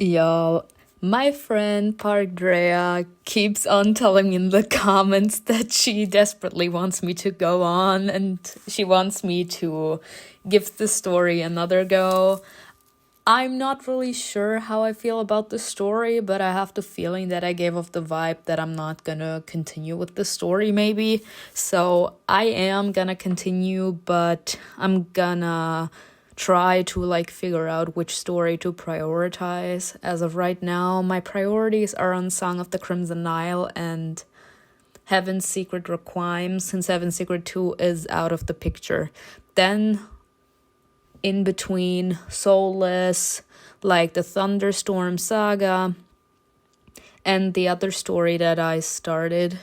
Y'all, my friend Pardrea keeps on telling me in the comments that she desperately wants me to go on and she wants me to give the story another go. I'm not really sure how I feel about the story, but I have the feeling that I gave off the vibe that I'm not gonna continue with the story, maybe. So I am gonna continue, but I'm gonna try to figure out which story to prioritize. As of right now, my priorities are on Song of the Crimson Nile and Heaven's Secret Requiem, since Heaven's Secret 2 is out of the picture. Then in between, Soulless, like the Thunderstorm Saga, and the other story that I started.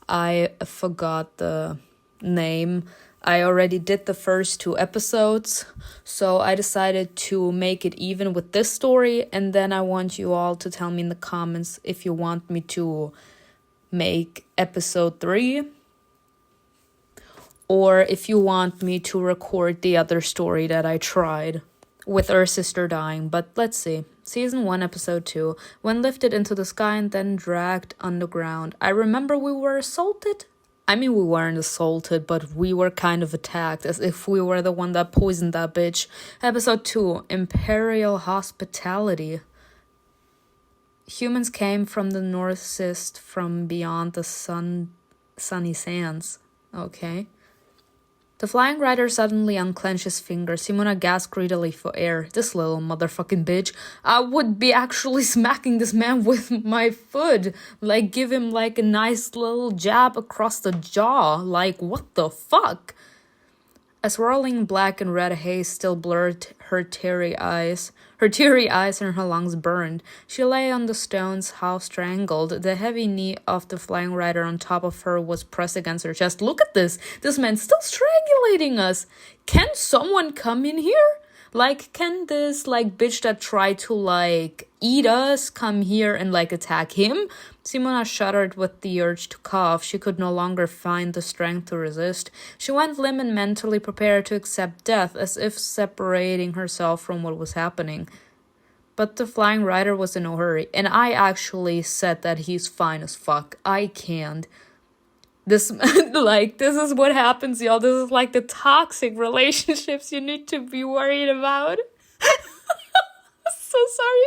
I forgot the name. I already did the first 2 episodes, so I decided to make it even with this story, and then I want you all to tell me in the comments if you want me to make episode 3, or if you want me to record the other story that I tried with her sister dying. But let's see. Season 1, episode 2. When lifted into the sky and then dragged underground. I remember we were assaulted. I mean, we weren't assaulted, but we were kind of attacked, as if we were the one that poisoned that bitch. Episode 2, Imperial Hospitality. Humans came from the northeast, from beyond the sunny sands. Okay. The flying rider suddenly unclenched his fingers. Simona gasped greedily for air. This little motherfucking bitch. I would be actually smacking this man with my foot. Give him a nice little jab across the jaw. What the fuck? A swirling black and red haze still blurred her teary eyes. Her teary eyes and her lungs burned. She lay on the stones, half strangled. The heavy knee of the flying rider on top of her was pressed against her chest. Look at this! This man's still strangulating us! Can someone come in here? Can this, bitch that tried to, eat us come here and, attack him? Simona shuddered with the urge to cough. She could no longer find the strength to resist. She went limp and mentally prepared to accept death, as if separating herself from what was happening. But the flying rider was in no hurry, and I actually said that he's fine as fuck. I can't. This is what happens, y'all. This is the toxic relationships you need to be worried about. So sorry.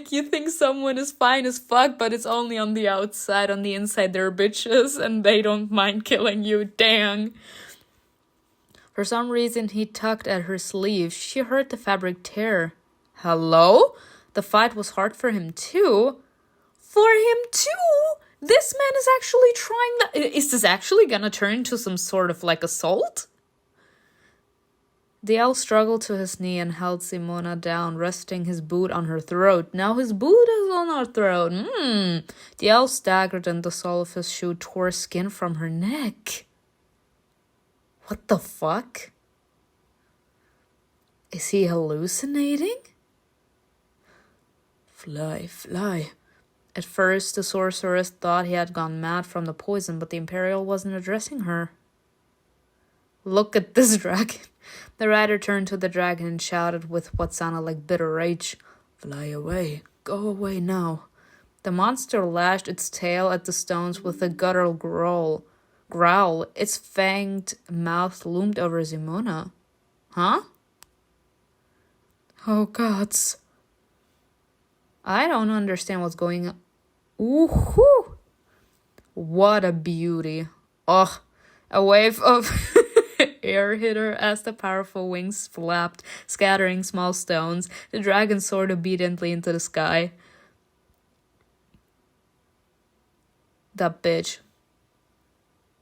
You think someone is fine as fuck, but it's only on the outside. On the inside, they're bitches, and they don't mind killing you. Dang. For some reason, he tugged at her sleeve. She heard the fabric tear. Hello? The fight was hard for him, too. For him, too? This man is actually trying that. Is this actually gonna turn into some sort of assault? The elf struggled to his knee and held Simona down, resting his boot on her throat. Now his boot is on her throat. The elf staggered and the sole of his shoe tore skin from her neck. What the fuck? Is he hallucinating? Fly, fly. At first, the sorceress thought he had gone mad from the poison, but the Imperial wasn't addressing her. Look at this dragon. The rider turned to the dragon and shouted with what sounded like bitter rage. Fly away. Go away now. The monster lashed its tail at the stones with a guttural growl. Its fanged mouth loomed over Simona. Huh? Oh, gods. I don't understand what's going on. Ooh-hoo! What a beauty. Oh, a wave of air hit her as the powerful wings flapped, scattering small stones. The dragon soared obediently into the sky. That bitch.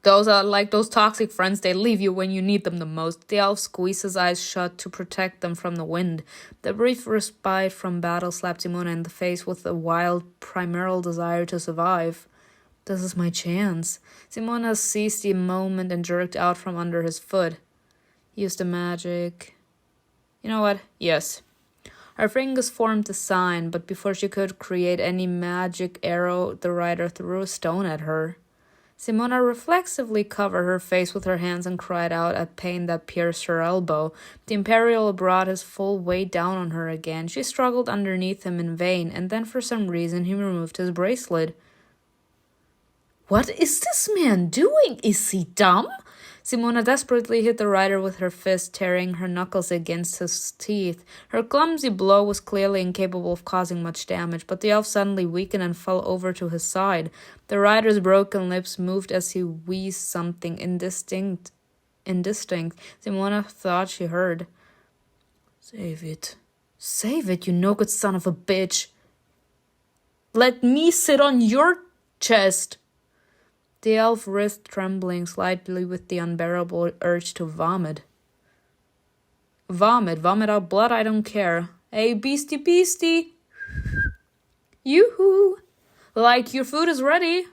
Those are those toxic friends. They leave you when you need them the most. The elf squeezed his eyes shut to protect them from the wind. The brief respite from battle slapped Simona in the face with a wild, primeval desire to survive. This is my chance. Simona seized the moment and jerked out from under his foot. Used the magic. You know what? Yes. Her fingers formed a sign, but before she could create any magic arrow, the rider threw a stone at her. Simona reflexively covered her face with her hands and cried out at pain that pierced her elbow. The Imperial brought his full weight down on her again. She struggled underneath him in vain, and then for some reason he removed his bracelet. What is this man doing? Is he dumb? Simona desperately hit the rider with her fist, tearing her knuckles against his teeth. Her clumsy blow was clearly incapable of causing much damage, but the elf suddenly weakened and fell over to his side. The rider's broken lips moved as he wheezed something indistinct. Simona thought she heard. Save it. Save it, you no-good son of a bitch. Let me sit on your chest. The elf wrist trembling slightly with the unbearable urge to vomit. Vomit out blood, I don't care. Hey, beastie. Yoo-hoo. Like, your food is ready.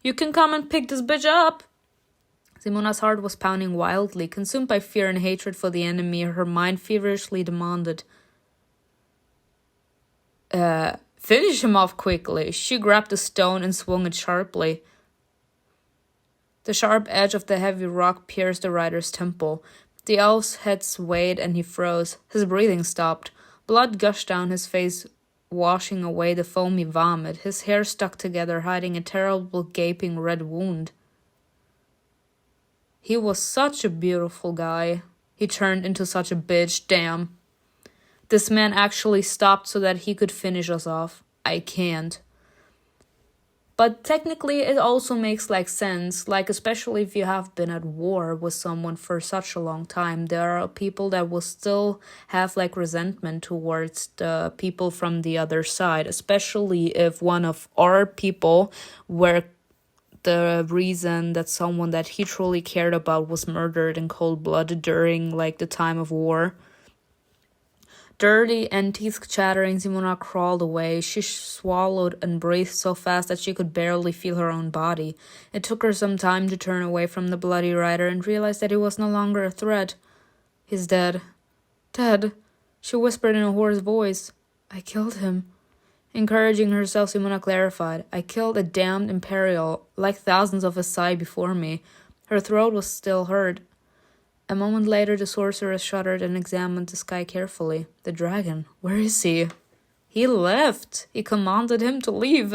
You can come and pick this bitch up. Simona's heart was pounding wildly. Consumed by fear and hatred for the enemy, her mind feverishly demanded. Finish him off quickly. She grabbed a stone and swung it sharply. The sharp edge of the heavy rock pierced the rider's temple. The elf's head swayed and he froze. His breathing stopped. Blood gushed down his face, washing away the foamy vomit. His hair stuck together, hiding a terrible gaping red wound. He was such a beautiful guy. He turned into such a bitch, damn. This man actually stopped so that he could finish us off. I can't. But technically it also makes sense, especially if you have been at war with someone for such a long time. There are people that will still have resentment towards the people from the other side, especially if one of our people were the reason that someone that he truly cared about was murdered in cold blood during the time of war. Dirty and teeth chattering, Simona crawled away. She swallowed and breathed so fast that she could barely feel her own body. It took her some time to turn away from the bloody rider and realize that he was no longer a threat. He's dead. Dead, she whispered in a hoarse voice. I killed him. Encouraging herself, Simona clarified. I killed a damned Imperial, like thousands of Asai before me. Her throat was still hurt. A moment later, the sorceress shuddered and examined the sky carefully. The dragon, where is he? He left. He commanded him to leave.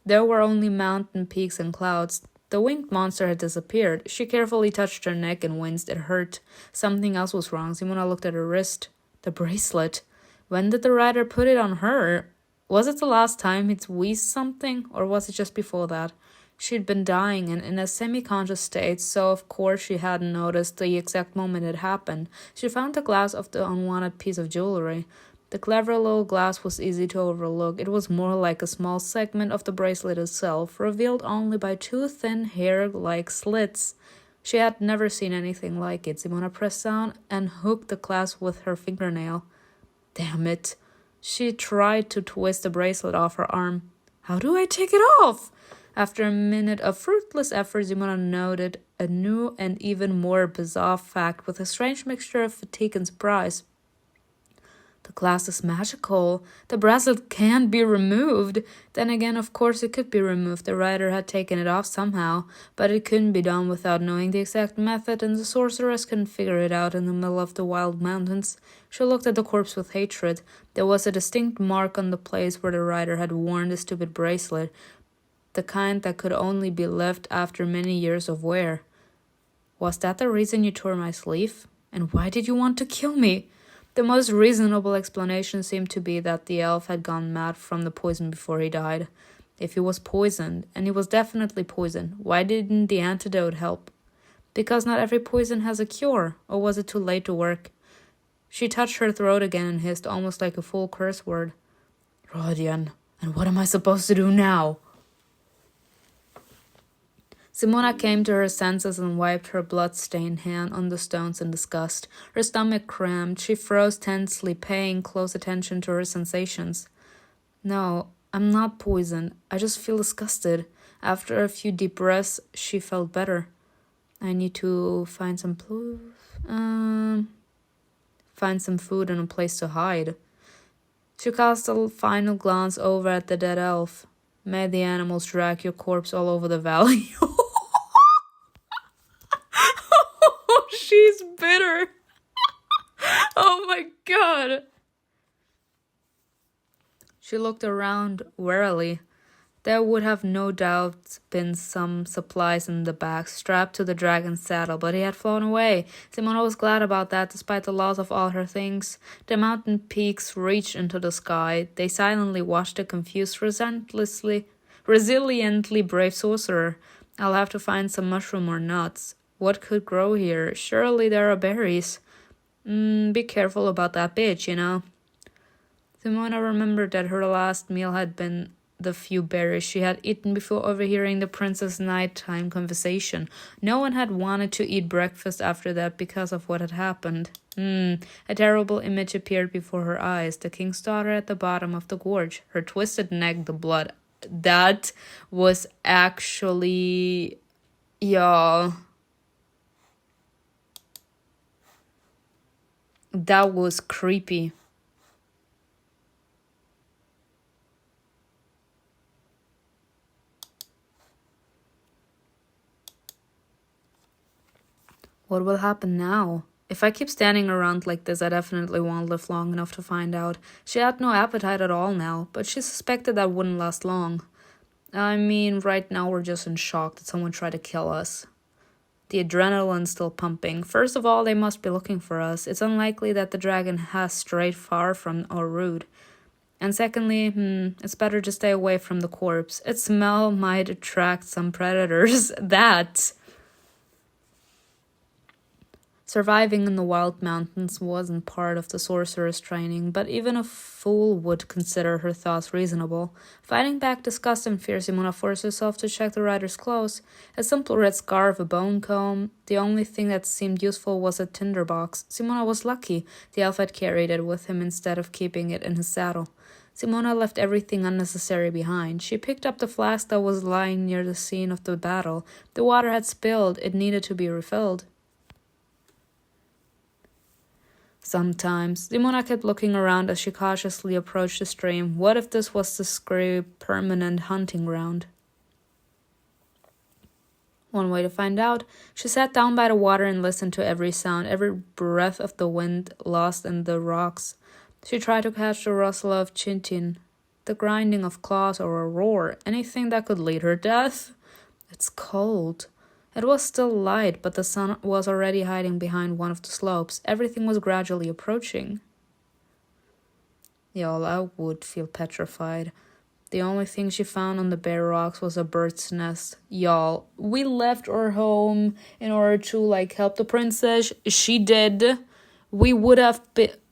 There were only mountain peaks and clouds. The winged monster had disappeared. She carefully touched her neck and winced. It hurt. Something else was wrong. Simona looked at her wrist. The bracelet. When did the rider put it on her? Was it the last time he'd wheezed something, or was it just before that? She'd been dying and in a semi-conscious state, so of course she hadn't noticed the exact moment it happened. She found the glass of the unwanted piece of jewelry. The clever little glass was easy to overlook. It was more like a small segment of the bracelet itself, revealed only by two thin hair-like slits. She had never seen anything like it. Simona pressed down and hooked the clasp with her fingernail. Damn it. She tried to twist the bracelet off her arm. How do I take it off? After a minute of fruitless effort, Simona noted a new and even more bizarre fact with a strange mixture of fatigue and surprise. The glass is magical. The bracelet can't be removed. Then again, of course it could be removed. The rider had taken it off somehow, but it couldn't be done without knowing the exact method, and the sorceress couldn't figure it out in the middle of the wild mountains. She looked at the corpse with hatred. There was a distinct mark on the place where the rider had worn the stupid bracelet, the kind that could only be left after many years of wear. Was that the reason you tore my sleeve? And why did you want to kill me? The most reasonable explanation seemed to be that the elf had gone mad from the poison before he died. If he was poisoned, and he was definitely poisoned, why didn't the antidote help? Because not every poison has a cure, or was it too late to work? She touched her throat again and hissed almost like a full curse word. Rodion, and what am I supposed to do now? Simona came to her senses and wiped her blood-stained hand on the stones in disgust. Her stomach cramped. She froze tensely, paying close attention to her sensations. No, I'm not poisoned. I just feel disgusted. After a few deep breaths, she felt better. I need to find some food and a place to hide. She cast a final glance over at the dead elf. May the animals drag your corpse all over the valley. She looked around warily. There would have no doubt been some supplies in the bag strapped to the dragon's saddle, but he had flown away. Simona was glad about that, despite the loss of all her things. The mountain peaks reached into the sky. They silently watched the confused, resiliently brave sorcerer. I'll have to find some mushroom or nuts. What could grow here? Surely there are berries. Be careful about that bitch, you know. Simona remembered that her last meal had been the few berries she had eaten before overhearing the prince's nighttime conversation. No one had wanted to eat breakfast after that because of what had happened. A terrible image appeared before her eyes. The king's daughter at the bottom of the gorge, her twisted neck, the blood. That was actually... y'all. That was creepy. What will happen now? If I keep standing around like this, I definitely won't live long enough to find out. She had no appetite at all now, but she suspected that wouldn't last long. I mean, right now we're just in shock that someone tried to kill us. The adrenaline's still pumping. First of all, they must be looking for us. It's unlikely that the dragon has strayed far from our route. And secondly, it's better to stay away from the corpse. Its smell might attract some predators. That... Surviving in the wild mountains wasn't part of the sorcerer's training, but even a fool would consider her thoughts reasonable. Fighting back disgust and fear, Simona forced herself to check the rider's clothes. A simple red scarf, a bone comb. The only thing that seemed useful was a tinderbox. Simona was lucky. The elf had carried it with him instead of keeping it in his saddle. Simona left everything unnecessary behind. She picked up the flask that was lying near the scene of the battle. The water had spilled. It needed to be refilled. Sometimes, Simona kept looking around as she cautiously approached the stream. What if this was the Scree's permanent hunting ground? One way to find out. She sat down by the water and listened to every sound, every breath of the wind lost in the rocks. She tried to catch the rustle of chintin, the grinding of claws, or a roar, anything that could lead her death. It's cold. It was still light, but the sun was already hiding behind one of the slopes. Everything was gradually approaching. Y'all, I would feel petrified. The only thing she found on the bare rocks was a bird's nest. Y'all, we left our home in order to, help the princess. She did. We would have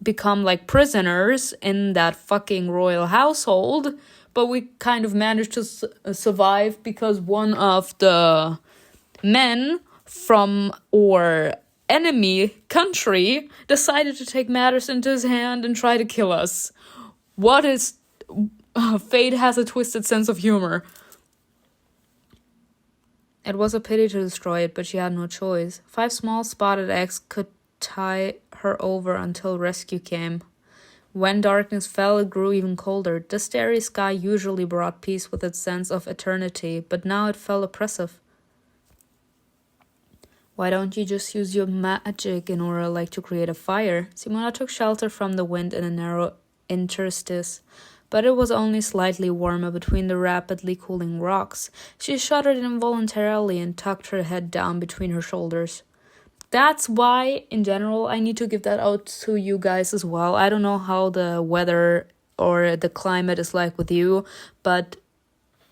become, prisoners in that fucking royal household. But we kind of managed to survive because one of the... men from our enemy country decided to take matters into his hand and try to kill us. What is... fate has a twisted sense of humor. It was a pity to destroy it, but she had no choice. 5 small spotted eggs could tie her over until rescue came. When darkness fell, it grew even colder. The starry sky usually brought peace with its sense of eternity, but now it felt oppressive. Why don't you just use your magic in order to create a fire? Simona took shelter from the wind in a narrow interstice, but it was only slightly warmer between the rapidly cooling rocks. She shuddered involuntarily and tucked her head down between her shoulders. That's why, in general, I need to give that out to you guys as well. I don't know how the weather or the climate is like with you, but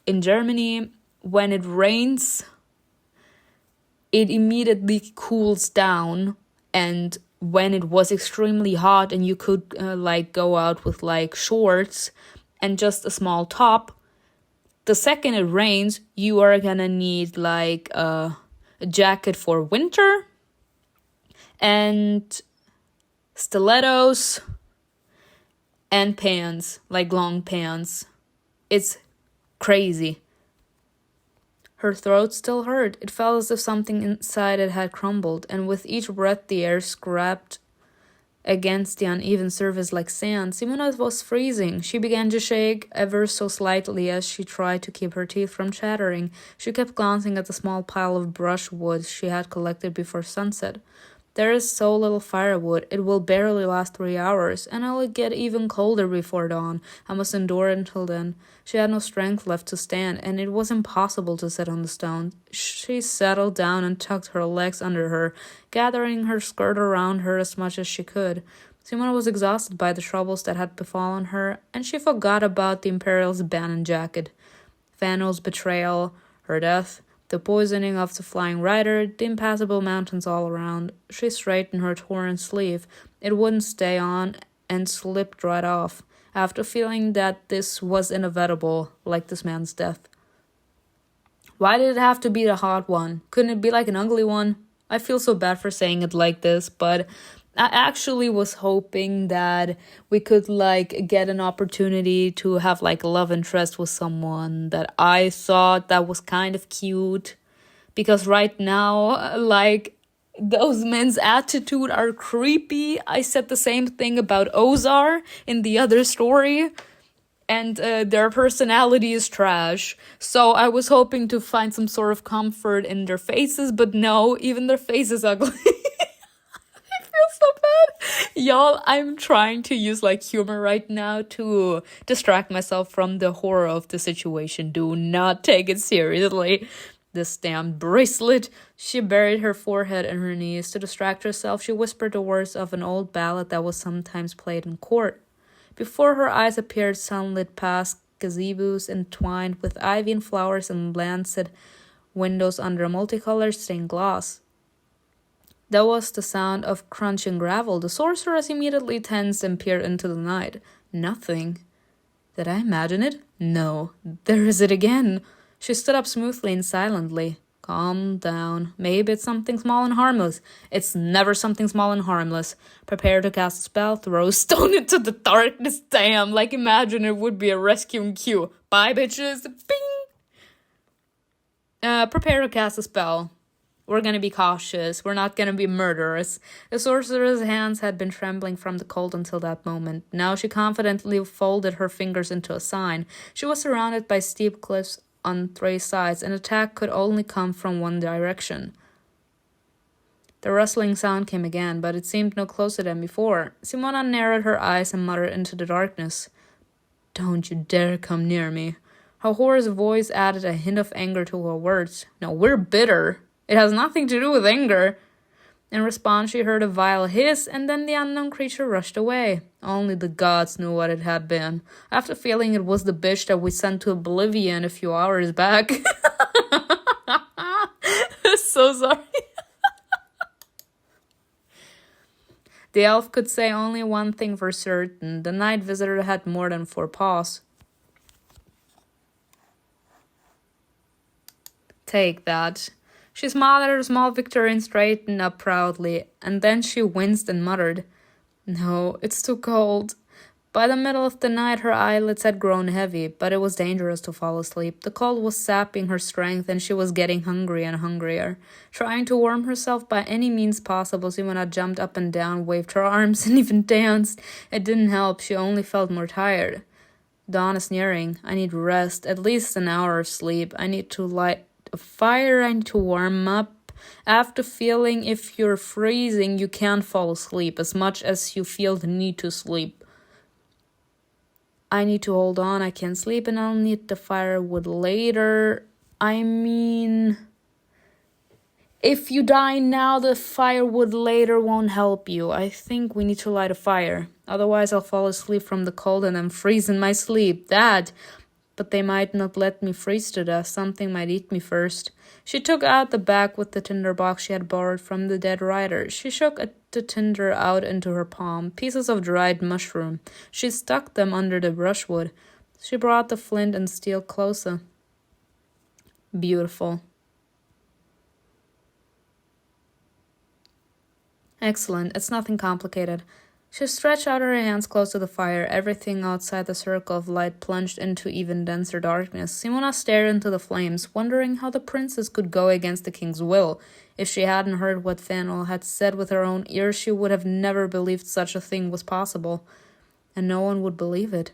in Germany, when it rains... it immediately cools down, and when it was extremely hot and you could go out with shorts and just a small top, the second it rains, you are gonna need a jacket for winter and stilettos and pants, long pants. It's crazy. Her throat still hurt. It felt as if something inside it had crumbled, and with each breath the air scraped against the uneven surface like sand. Simona was freezing. She began to shake ever so slightly as she tried to keep her teeth from chattering. She kept glancing at the small pile of brushwood she had collected before sunset. There is so little firewood, it will barely last 3 hours, and it'll get even colder before dawn. I must endure until then. She had no strength left to stand, and it was impossible to sit on the stone. She settled down and tucked her legs under her, gathering her skirt around her as much as she could. Simona was exhausted by the troubles that had befallen her, and she forgot about the Imperial's banner jacket, Fanel's betrayal, her death, the poisoning of the flying rider, the impassable mountains all around. She straightened her torn sleeve. It wouldn't stay on and slipped right off, after feeling that this was inevitable, like this man's death. Why did it have to be the hot one? Couldn't it be like an ugly one? I feel so bad for saying it like this, but I actually was hoping that we could get an opportunity to have a love interest with someone that I thought that was kind of cute. Because right now, those men's attitude are creepy. I said the same thing about Ozar in the other story. And their personality is trash. So I was hoping to find some sort of comfort in their faces, but no, even their face is ugly. So bad. Y'all, I'm trying to use humor right now to distract myself from the horror of the situation. Do not take it seriously. This damn bracelet. She buried her forehead in her knees. To distract herself, she whispered the words of an old ballad that was sometimes played in court. Before her eyes appeared sunlit past gazebos entwined with ivy and flowers and lancet windows under multicolored stained glass. That was the sound of crunching gravel. The sorceress immediately tensed and peered into the night. Nothing. Did I imagine it? No. There is it again. She stood up smoothly and silently. Calm down. Maybe it's something small and harmless. It's never something small and harmless. Prepare to cast a spell. Throw a stone into the darkness. Damn. Imagine it would be a rescuing cue. Bye, bitches. Bing. Prepare to cast a spell. We're gonna be cautious. We're not gonna be murderers. The sorcerer's hands had been trembling from the cold until that moment. Now she confidently folded her fingers into a sign. She was surrounded by steep cliffs on 3 sides, and attack could only come from one direction. The rustling sound came again, but it seemed no closer than before. Simona narrowed her eyes and muttered into the darkness. Don't you dare come near me. Her hoarse voice added a hint of anger to her words. No, we're bitter. It has nothing to do with anger. In response, she heard a vile hiss, and then the unknown creature rushed away. Only the gods knew what it had been. After feeling it was the bitch that we sent to oblivion a few hours back. So sorry. The elf could say only one thing for certain. The night visitor had more than 4 paws. Take that. She smiled at her small victory and straightened up proudly, and then she winced and muttered, No, it's too cold. By the middle of the night, her eyelids had grown heavy, but it was dangerous to fall asleep. The cold was sapping her strength, and she was getting hungry and hungrier. Trying to warm herself by any means possible, Simona jumped up and down, waved her arms, and even danced. It didn't help. She only felt more tired. Dawn is nearing. I need rest, at least an hour of sleep. I need to light a fire. I need to warm up. After feeling if you're freezing, you can't fall asleep as much as you feel the need to sleep. I need to hold on. I can't sleep, and I'll need the firewood later. I mean, if you die now, the firewood later won't help you. I think we need to light a fire. Otherwise, I'll fall asleep from the cold and then freeze in my sleep. But they might not let me freeze to death. Something might eat me first. She took out the bag with the tinder box she had borrowed from the dead rider. She shook the tinder out into her palm. Pieces of dried mushroom. She stuck them under the brushwood. She brought the flint and steel closer. Beautiful. Excellent. It's nothing complicated. She stretched out her hands close to the fire. Everything outside the circle of light plunged into even denser darkness. Simona stared into the flames, wondering how the princess could go against the king's will. If she hadn't heard what Fanel had said with her own ears, she would have never believed such a thing was possible. And no one would believe it.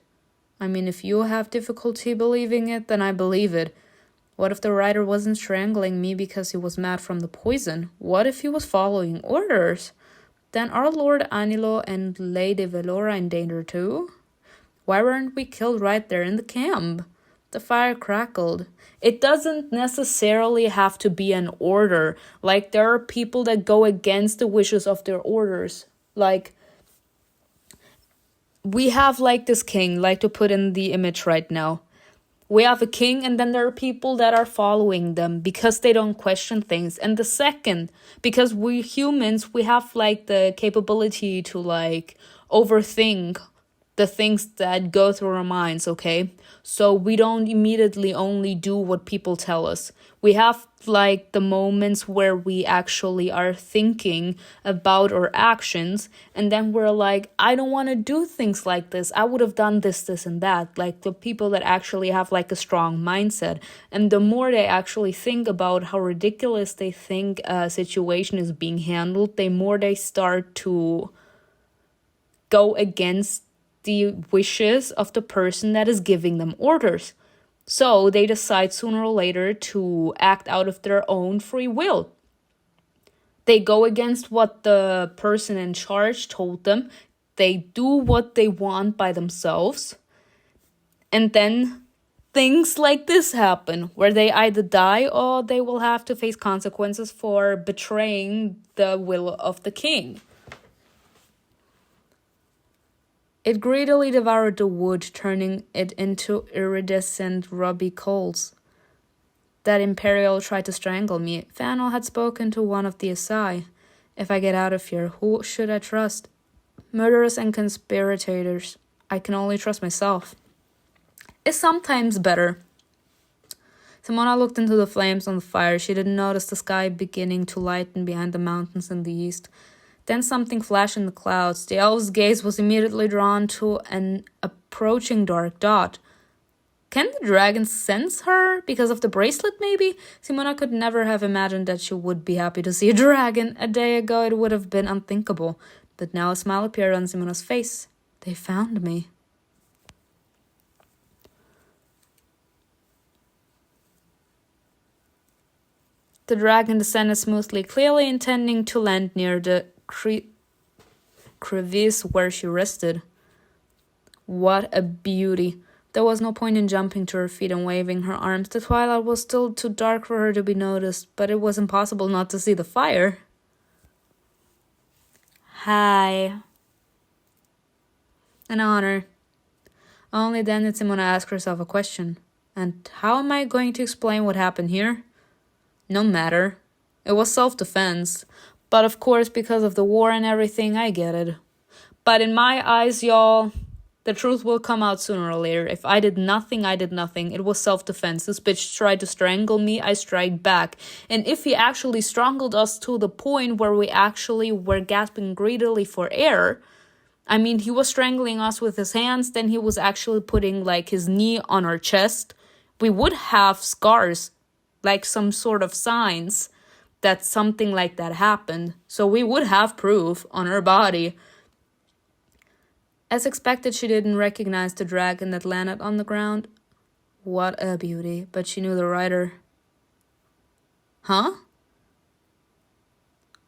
I mean, if you have difficulty believing it, then I believe it. What if the rider wasn't strangling me because he was mad from the poison? What if he was following orders? Then are Lord Anilo and Lady Velora in danger too? Why weren't we killed right there in the camp? The fire crackled. It doesn't necessarily have to be an order. Like, there are people that go against the wishes of their orders. Like, we have, like, this king, like to put in the image right now. We have a king, and then there are people that are following them because they don't question things. And the second, because we humans, we have, like, the capability to, like, overthink the things that go through our minds, okay? So we don't immediately only do what people tell us. We have, like, the moments where we actually are thinking about our actions, and then we're like, I don't want to do things like this. I would have done this, this, and that. Like, the people that actually have, like, a strong mindset. And the more they actually think about how ridiculous they think a situation is being handled, the more they start to go against the wishes of the person that is giving them orders. So they decide sooner or later to act out of their own free will. They go against what the person in charge told them. They do what they want by themselves. And then things like this happen, where they either die or they will have to face consequences for betraying the will of the king. It greedily devoured the wood, turning it into iridescent ruby coals. That Imperial tried to strangle me. Fanel had spoken to one of the Asai. If I get out of here, who should I trust? Murderers and conspirators. I can only trust myself. It's sometimes better. Simona looked into the flames on the fire. She didn't notice the sky beginning to lighten behind the mountains in the east. Then something flashed in the clouds. The elf's gaze was immediately drawn to an approaching dark dot. Can the dragon sense her? Because of the bracelet, maybe? Simona could never have imagined that she would be happy to see a dragon. A day ago it would have been unthinkable. But now a smile appeared on Simona's face. They found me. The dragon descended smoothly, clearly intending to land near the crevice where she rested. What a beauty. There was no point in jumping to her feet and waving her arms. The twilight was still too dark for her to be noticed, but it was impossible not to see the fire. Hi. An honor. Only then did Simona ask herself a question. And how am I going to explain what happened here? No matter. It was self-defense. But of course, because of the war and everything, I get it. But in my eyes, y'all, the truth will come out sooner or later. If I did nothing, I did nothing. It was self-defense. This bitch tried to strangle me, I strike back. And if he actually strangled us to the point where we actually were gasping greedily for air, I mean, he was strangling us with his hands, then he was actually putting, like, his knee on our chest. We would have scars, like some sort of signs that something like that happened. So we would have proof on her body. As expected, she didn't recognize the dragon that landed on the ground. What a beauty. But she knew the rider. Huh?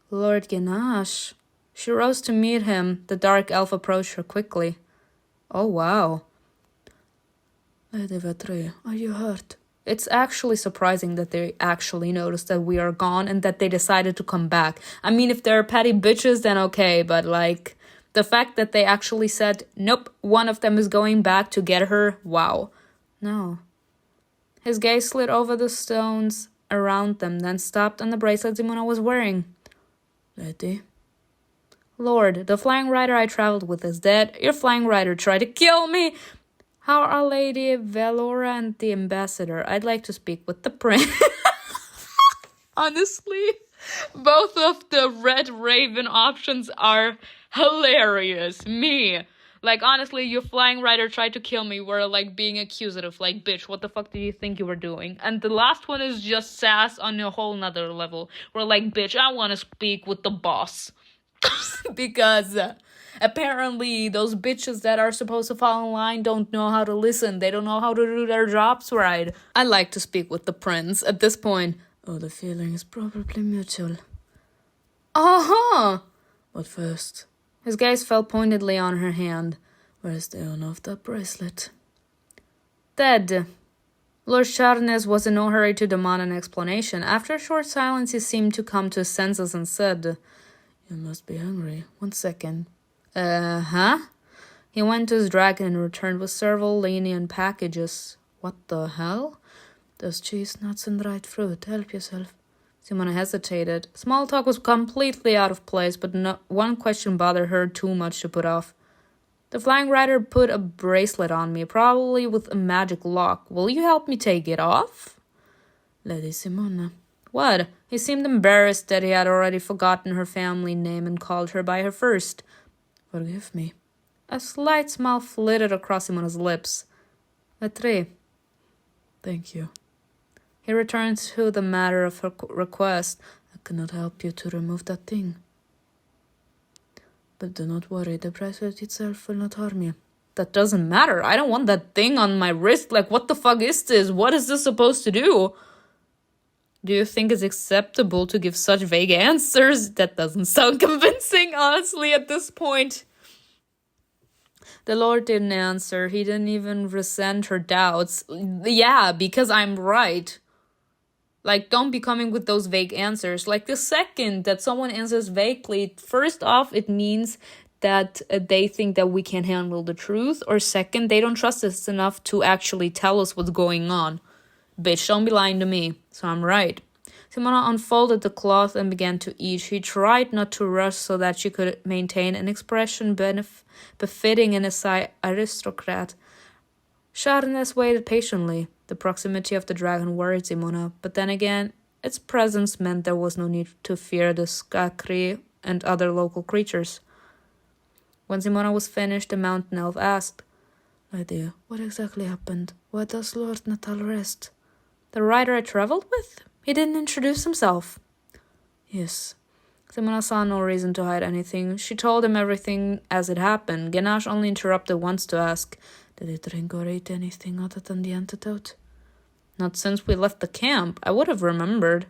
Lord Ganache. She rose to meet him. The dark elf approached her quickly. Oh, wow. Lady Vetri, are you hurt? It's actually surprising that they actually noticed that we are gone and that they decided to come back. I mean, if they're petty bitches, then okay, but, like, the fact that they actually said, nope, one of them is going back to get her, wow. No. His gaze slid over the stones around them, then stopped on the bracelet Simona was wearing. Lady? Lord, the flying rider I traveled with is dead. Your flying rider tried to kill me. How are Lady Velora and the ambassador? I'd like to speak with the prince. Honestly, both of the Red Raven options are hilarious. Me. Like, honestly, your flying rider tried to kill me. We're, like, being accusative. Like, bitch, what the fuck did you think you were doing? And the last one is just sass on a whole nother level. We're like, bitch, I want to speak with the boss. Because Apparently, those bitches that are supposed to fall in line don't know how to listen. They don't know how to do their jobs right. I like to speak with the prince. At this point, oh, the feeling is probably mutual. Uh-huh! But first, his gaze fell pointedly on her hand. Where is the owner of that bracelet? Dead. Lord Charnes was in no hurry to demand an explanation. After a short silence, he seemed to come to his senses and said, You must be hungry. 1 second. Huh? He went to his dragon and returned with several lenient packages. What the hell? There's cheese, nuts, and dried fruit. Help yourself. Simona hesitated. Small talk was completely out of place, but one question bothered her too much to put off. The flying rider put a bracelet on me, probably with a magic lock. Will you help me take it off? Lady Simona. What? He seemed embarrassed that he had already forgotten her family name and called her by her first. Forgive me. A slight smile flitted across Simona's lips. Lettre. Thank you. He returned to the matter of her request. I cannot help you to remove that thing. But do not worry, the bracelet itself will not harm you. That doesn't matter. I don't want that thing on my wrist. Like, what the fuck is this? What is this supposed to do? Do you think it's acceptable to give such vague answers? That doesn't sound convincing, honestly, at this point. The Lord didn't answer. He didn't even resent her doubts. Yeah, because I'm right. Like, don't be coming with those vague answers. Like, the second that someone answers vaguely, first off, it means that they think that we can handle the truth. Or second, they don't trust us enough to actually tell us what's going on. Bitch, don't be lying to me. So I'm right. Simona unfolded the cloth and began to eat. She tried not to rush so that she could maintain an expression befitting an Asai aristocrat. Charnes waited patiently. The proximity of the dragon worried Simona, but then again, its presence meant there was no need to fear the Skakri and other local creatures. When Simona was finished, the mountain elf asked, Lady, what exactly happened? Why does Lord Natal rest? The rider I traveled with? He didn't introduce himself. Yes. Simona saw no reason to hide anything. She told him everything as it happened. Ganache only interrupted once to ask, Did he drink or eat anything other than the antidote? Not since we left the camp. I would have remembered.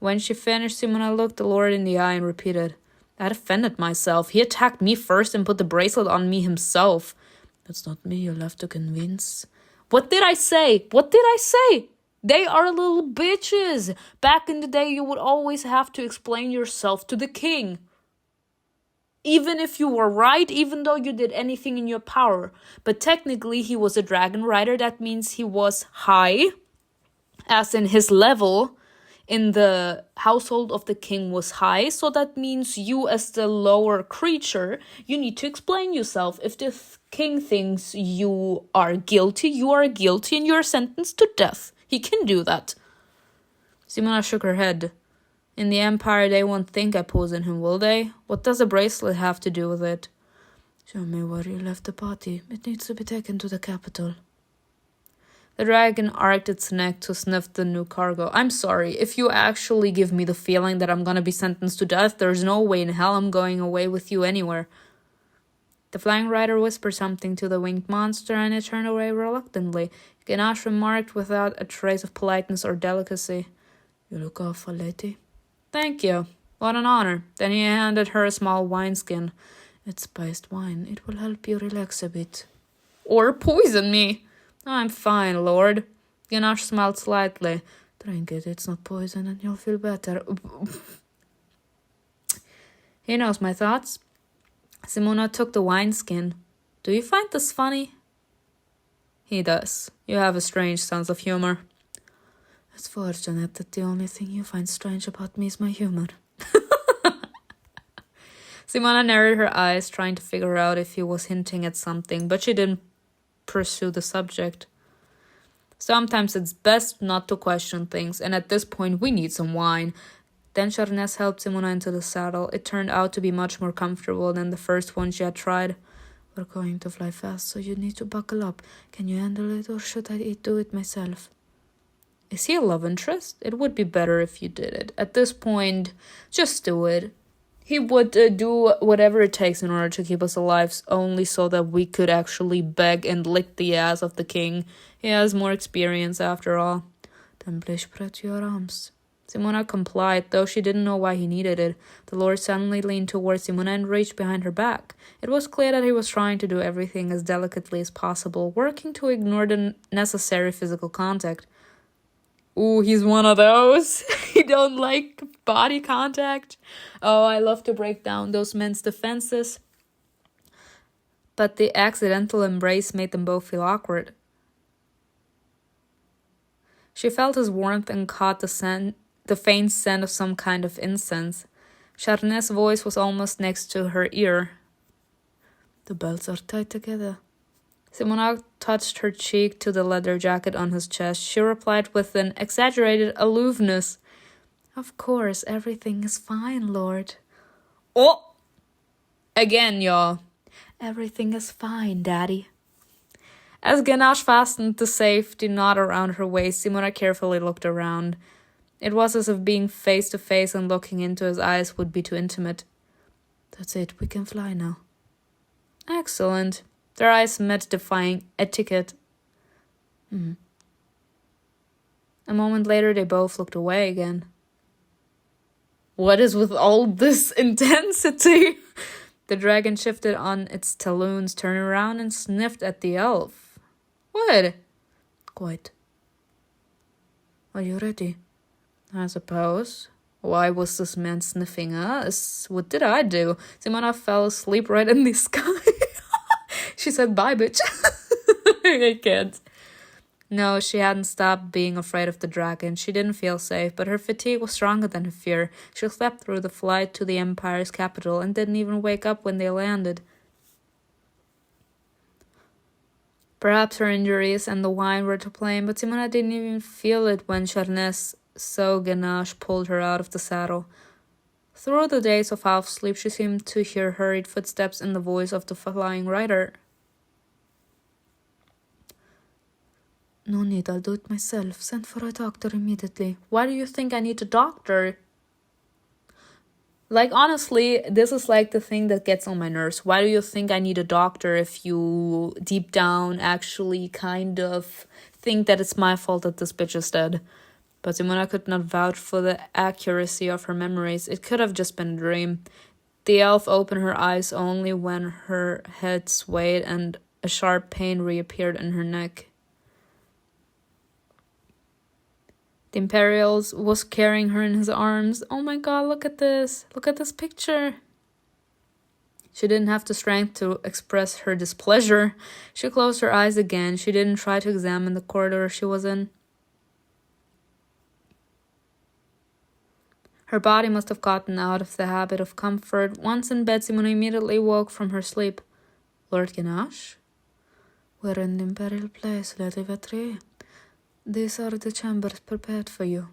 When she finished, Simona looked the Lord in the eye and repeated, I defended myself. He attacked me first and put the bracelet on me himself. That's not me you'll have to convince. What did I say? What did I say? They are little bitches. Back in the day, you would always have to explain yourself to the king. Even if you were right, even though you did anything in your power. But technically, he was a dragon rider. That means he was high, as in his level in the household of the king was high. So that means you, as the lower creature, you need to explain yourself. If the king thinks you are guilty and you are sentenced to death. He can do that. Simona shook her head. In the Empire, they won't think I poisoned him, will they? What does a bracelet have to do with it? Show me where you left the party. It needs to be taken to the capital. The dragon arched its neck to sniff the new cargo. I'm sorry. If you actually give me the feeling that I'm gonna be sentenced to death, there's no way in hell I'm going away with you anywhere. The flying rider whispered something to the winged monster, and it turned away reluctantly. Ganache remarked without a trace of politeness or delicacy, You look awful, lady. Thank you. What an honor. Then he handed her a small wineskin. It's spiced wine. It will help you relax a bit. Or poison me. I'm fine, Lord. Ganache smiled slightly. Drink it. It's not poison and you'll feel better. He knows my thoughts. Simona took the wineskin. Do you find this funny? He does. You have a strange sense of humor. It's fortunate that the only thing you find strange about me is my humor. Simona narrowed her eyes, trying to figure out if he was hinting at something, but she didn't pursue the subject. Sometimes it's best not to question things, and at this point we need some wine. Then Charnes helped Simona into the saddle. It turned out to be much more comfortable than the first one she had tried. We're going to fly fast, so you need to buckle up. Can you handle it, or should I do it myself? Is he a love interest? It would be better if you did it. At this point, just do it. He would do whatever it takes in order to keep us alive, only so that we could actually beg and lick the ass of the king. He has more experience after all. Den blir spread your arms. Simona complied, though she didn't know why he needed it. The Lord suddenly leaned towards Simona and reached behind her back. It was clear that he was trying to do everything as delicately as possible, working to ignore the necessary physical contact. Ooh, he's one of those. He don't like body contact. Oh, I love to break down those men's defenses. But the accidental embrace made them both feel awkward. She felt his warmth and caught the faint scent of some kind of incense. Charnet's voice was almost next to her ear. The belts are tied together. Simona touched her cheek to the leather jacket on his chest. She replied with an exaggerated aloofness. Of course, everything is fine, Lord. Oh! Again, y'all. Everything is fine, Daddy. As Ganache fastened the safety knot around her waist, Simona carefully looked around. It was as if being face to face and looking into his eyes would be too intimate. That's it, we can fly now. Excellent. Their eyes met, defying etiquette. A moment later, they both looked away again. What is with all this intensity? The dragon shifted on its talons, turned around and sniffed at the elf. What? Quite. Are you ready? I suppose. Why was this man sniffing us? What did I do? Simona fell asleep right in the sky. She said, bye, bitch. I can't. No, she hadn't stopped being afraid of the dragon. She didn't feel safe, but her fatigue was stronger than her fear. She slept through the flight to the Empire's capital and didn't even wake up when they landed. Perhaps her injuries and the wine were to blame, but Simona didn't even feel it when Charnes so Ganache pulled her out of the saddle. Through the days of half-sleep, she seemed to hear hurried footsteps in the voice of the flying rider. No need, I'll do it myself. Send for a doctor immediately. Why do you think I need a doctor? Like, honestly, this is like the thing that gets on my nerves. Why do you think I need a doctor if you deep down actually kind of think that it's my fault that this bitch is dead? But Simona could not vouch for the accuracy of her memories. It could have just been a dream. The elf opened her eyes only when her head swayed and a sharp pain reappeared in her neck. The Imperial was carrying her in his arms. Oh my god, look at this. Look at this picture. She didn't have the strength to express her displeasure. She closed her eyes again. She didn't try to examine the corridor she was in. Her body must have gotten out of the habit of comfort. Once in bed, Simona immediately woke from her sleep. Lord Ganache? We're in the Imperial place, Lady Vetri. These are the chambers prepared for you.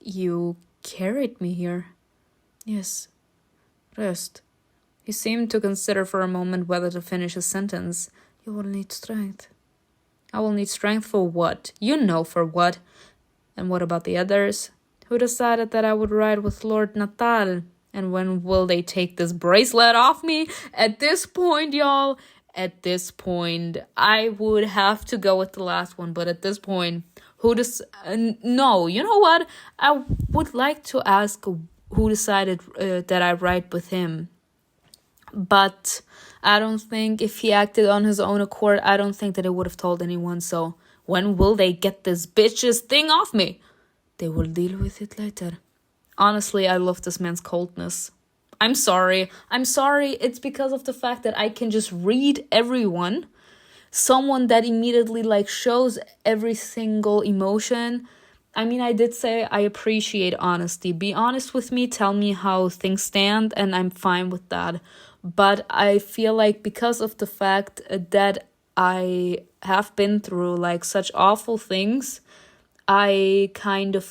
You carried me here? Yes. Rest. He seemed to consider for a moment whether to finish his sentence. You will need strength. I will need strength for what? You know for what. And what about the others? Who decided that I would ride with Lord Natal? And when will they take this bracelet off me? At this point, y'all, I would have to go with the last one. But at this point, no, you know what? I would like to ask who decided that I ride with him. But I don't think if he acted on his own accord, I don't think that it would have told anyone. So when will they get this bitch's thing off me? They will deal with it later. Honestly, I love this man's coldness. I'm sorry. It's because of the fact that I can just read everyone. Someone that immediately shows every single emotion. I mean, I did say I appreciate honesty. Be honest with me. Tell me how things stand and I'm fine with that. But I feel like because of the fact that I have been through such awful things, I kind of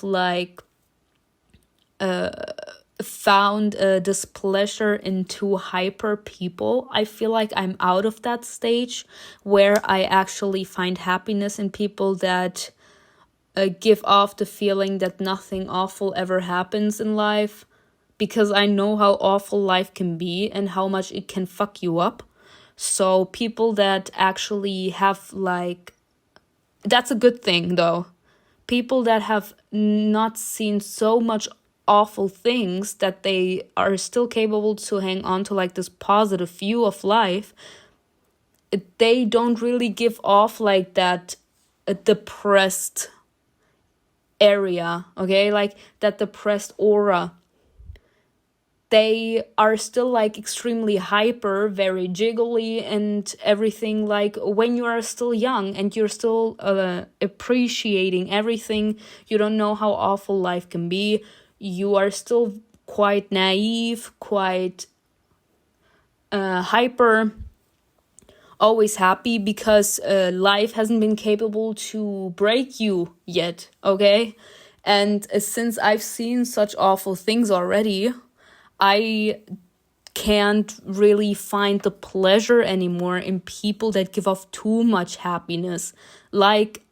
found a displeasure in too hyper people. I feel like I'm out of that stage where I actually find happiness in people that give off the feeling that nothing awful ever happens in life. because I know how awful life can be and how much it can fuck you up. So people that actually have like, that's a good thing though. People that have not seen so much awful things that they are still capable to hang on to like this positive view of life, they don't really give off like that depressed area, okay? Like that depressed aura. They are still like extremely hyper, very jiggly and everything, like when you are still young and you're still appreciating everything. You don't know how awful life can be. You are still quite naive, quite hyper, always happy because life hasn't been capable to break you yet, okay? And since I've seen such awful things already, I can't really find the pleasure anymore in people that give off too much happiness. Like,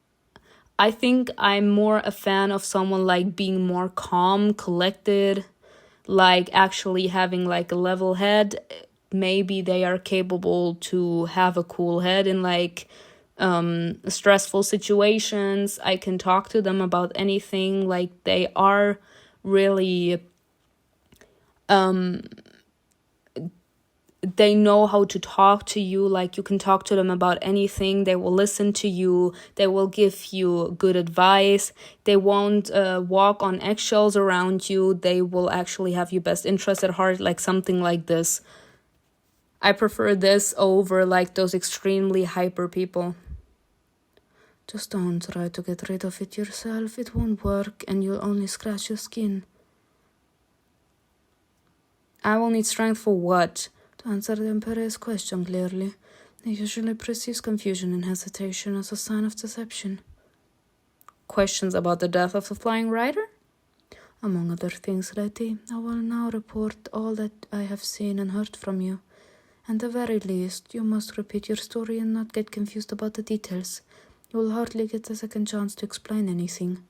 I think I'm more a fan of someone like being more calm, collected, like actually having like a level head. Maybe they are capable to have a cool head in like stressful situations. I can talk to them about anything. Like they are really they know how to talk to you. Like you can talk to them about anything. They will listen to you. They will give you good advice. They won't walk on eggshells around you. They will actually have your best interest at heart, like something like this. I prefer this over like those extremely hyper people. Just don't try to get rid of it yourself. It won't work and you'll only scratch your skin. I will need strength for what? To answer the Emperor's question clearly. He usually perceives confusion and hesitation as a sign of deception. Questions about the death of the Flying Rider? Among other things, Letty, I will now report all that I have seen and heard from you. At the very least, you must repeat your story and not get confused about the details. You will hardly get a second chance to explain anything.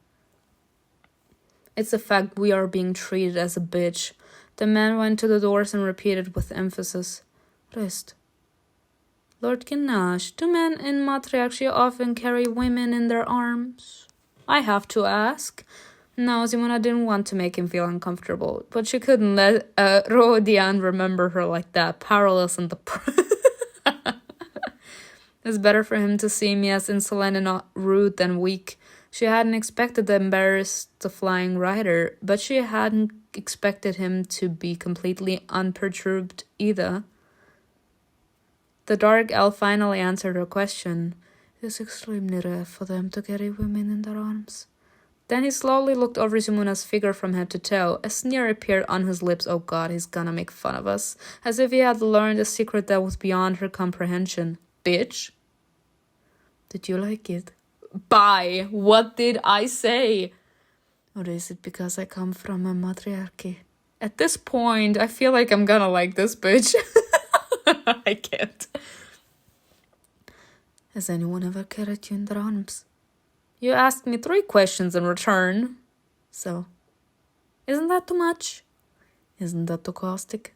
It's the fact we are being treated as a bitch. The man went to the doors and repeated with emphasis. Rest. Lord Ganache, do men in matriarchy often carry women in their arms? I have to ask. No, Simona didn't want to make him feel uncomfortable, but she couldn't let Rodian remember her like that, powerless and It's better for him to see me as insolent and not rude than weak. She hadn't expected to embarrass the Flying Rider, but she hadn't expected him to be completely unperturbed either. The dark elf finally answered her question. It is extremely rare for them to carry women in their arms. Then he slowly looked over Simona's figure from head to toe. A sneer appeared on his lips. Oh God, he's gonna make fun of us. As if he had learned a secret that was beyond her comprehension. Bitch. Did you like it? Bye. What did I say? Or is it because I come from a matriarchy? At this point, I feel like I'm gonna like this bitch. I can't. Has anyone ever carried you in their arms? You asked me 3 questions in return. So, isn't that too much? Isn't that too caustic?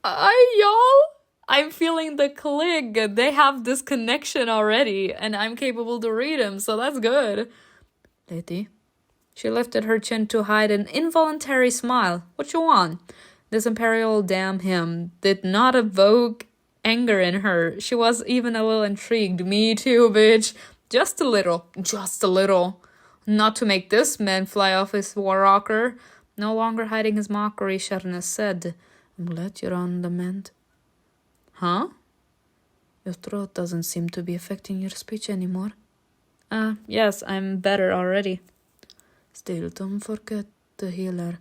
Y'all? I'm feeling the click. They have this connection already, and I'm capable to read him, so that's good. Lady. She lifted her chin to hide an involuntary smile. What you want? This imperial damn him did not evoke anger in her. She was even a little intrigued. Me too, bitch. Just a little. Just a little. Not to make this man fly off his war rocker. No longer hiding his mockery, Sharnes said. I'm glad you're on the mend. Huh? Your throat doesn't seem to be affecting your speech anymore. Yes, I'm better already. Still, don't forget the healer.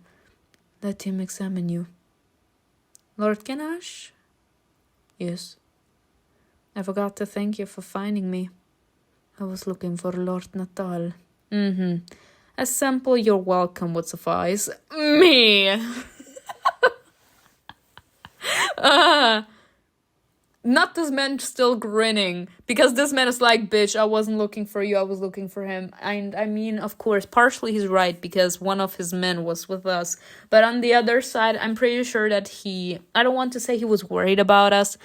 Let him examine you. Lord Ganache? Yes. I forgot to thank you for finding me. I was looking for Lord Natal. A simple you're welcome would suffice. Me! Not this man still grinning, because this man is like, bitch, I wasn't looking for you, I was looking for him. And I mean, of course, partially he's right, because one of his men was with us. But on the other side, I'm pretty sure that I don't want to say he was worried about us,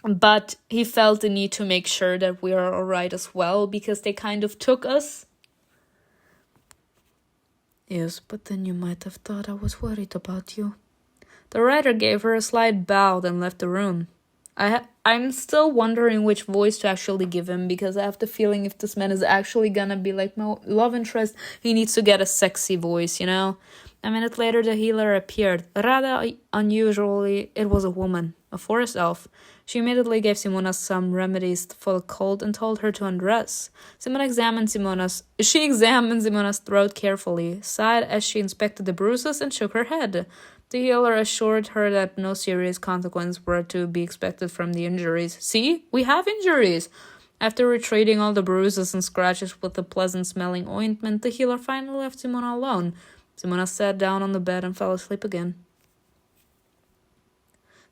but he felt the need to make sure that we are alright as well, because they kind of took us. Yes, but then you might have thought I was worried about you. The writer gave her a slight bow, then left the room. I'm still wondering which voice to actually give him, because I have the feeling if this man is actually gonna be like my love interest, he needs to get a sexy voice, you know? A minute later, the healer appeared. Rather unusually, it was a woman, a forest elf. She immediately gave Simona some remedies for the cold and told her to undress. She examined Simona's throat carefully, sighed as she inspected the bruises, and shook her head. The healer assured her that no serious consequences were to be expected from the injuries. See? We have injuries! After retreating all the bruises and scratches with a pleasant-smelling ointment, the healer finally left Simona alone. Simona sat down on the bed and fell asleep again.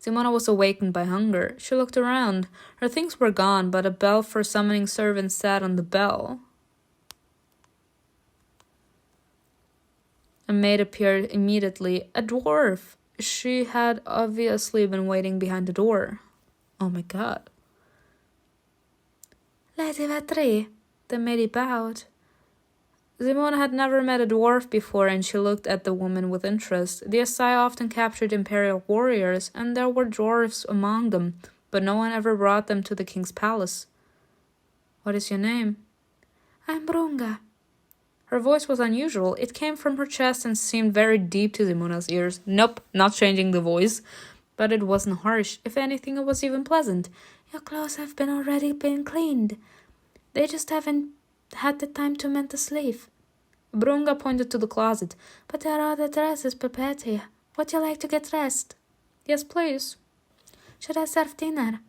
Simona was awakened by hunger. She looked around. Her things were gone, but a bell for summoning servants sat on the bell. A maid appeared immediately. A dwarf. She had obviously been waiting behind the door. Oh my god. Lady Vetri. The maid bowed. Simona had never met a dwarf before, and she looked at the woman with interest. The Asai often captured imperial warriors, and there were dwarves among them, but no one ever brought them to the king's palace. What is your name? I'm Brunga. Her voice was unusual. It came from her chest and seemed very deep to Simona's ears. Nope, not changing the voice. But it wasn't harsh. If anything, it was even pleasant. Your clothes have already been cleaned. They just haven't had the time to mend the sleeve. Brunga pointed to the closet. But there are the dresses prepared here. Would you like to get dressed? Yes, please. Should I serve dinner?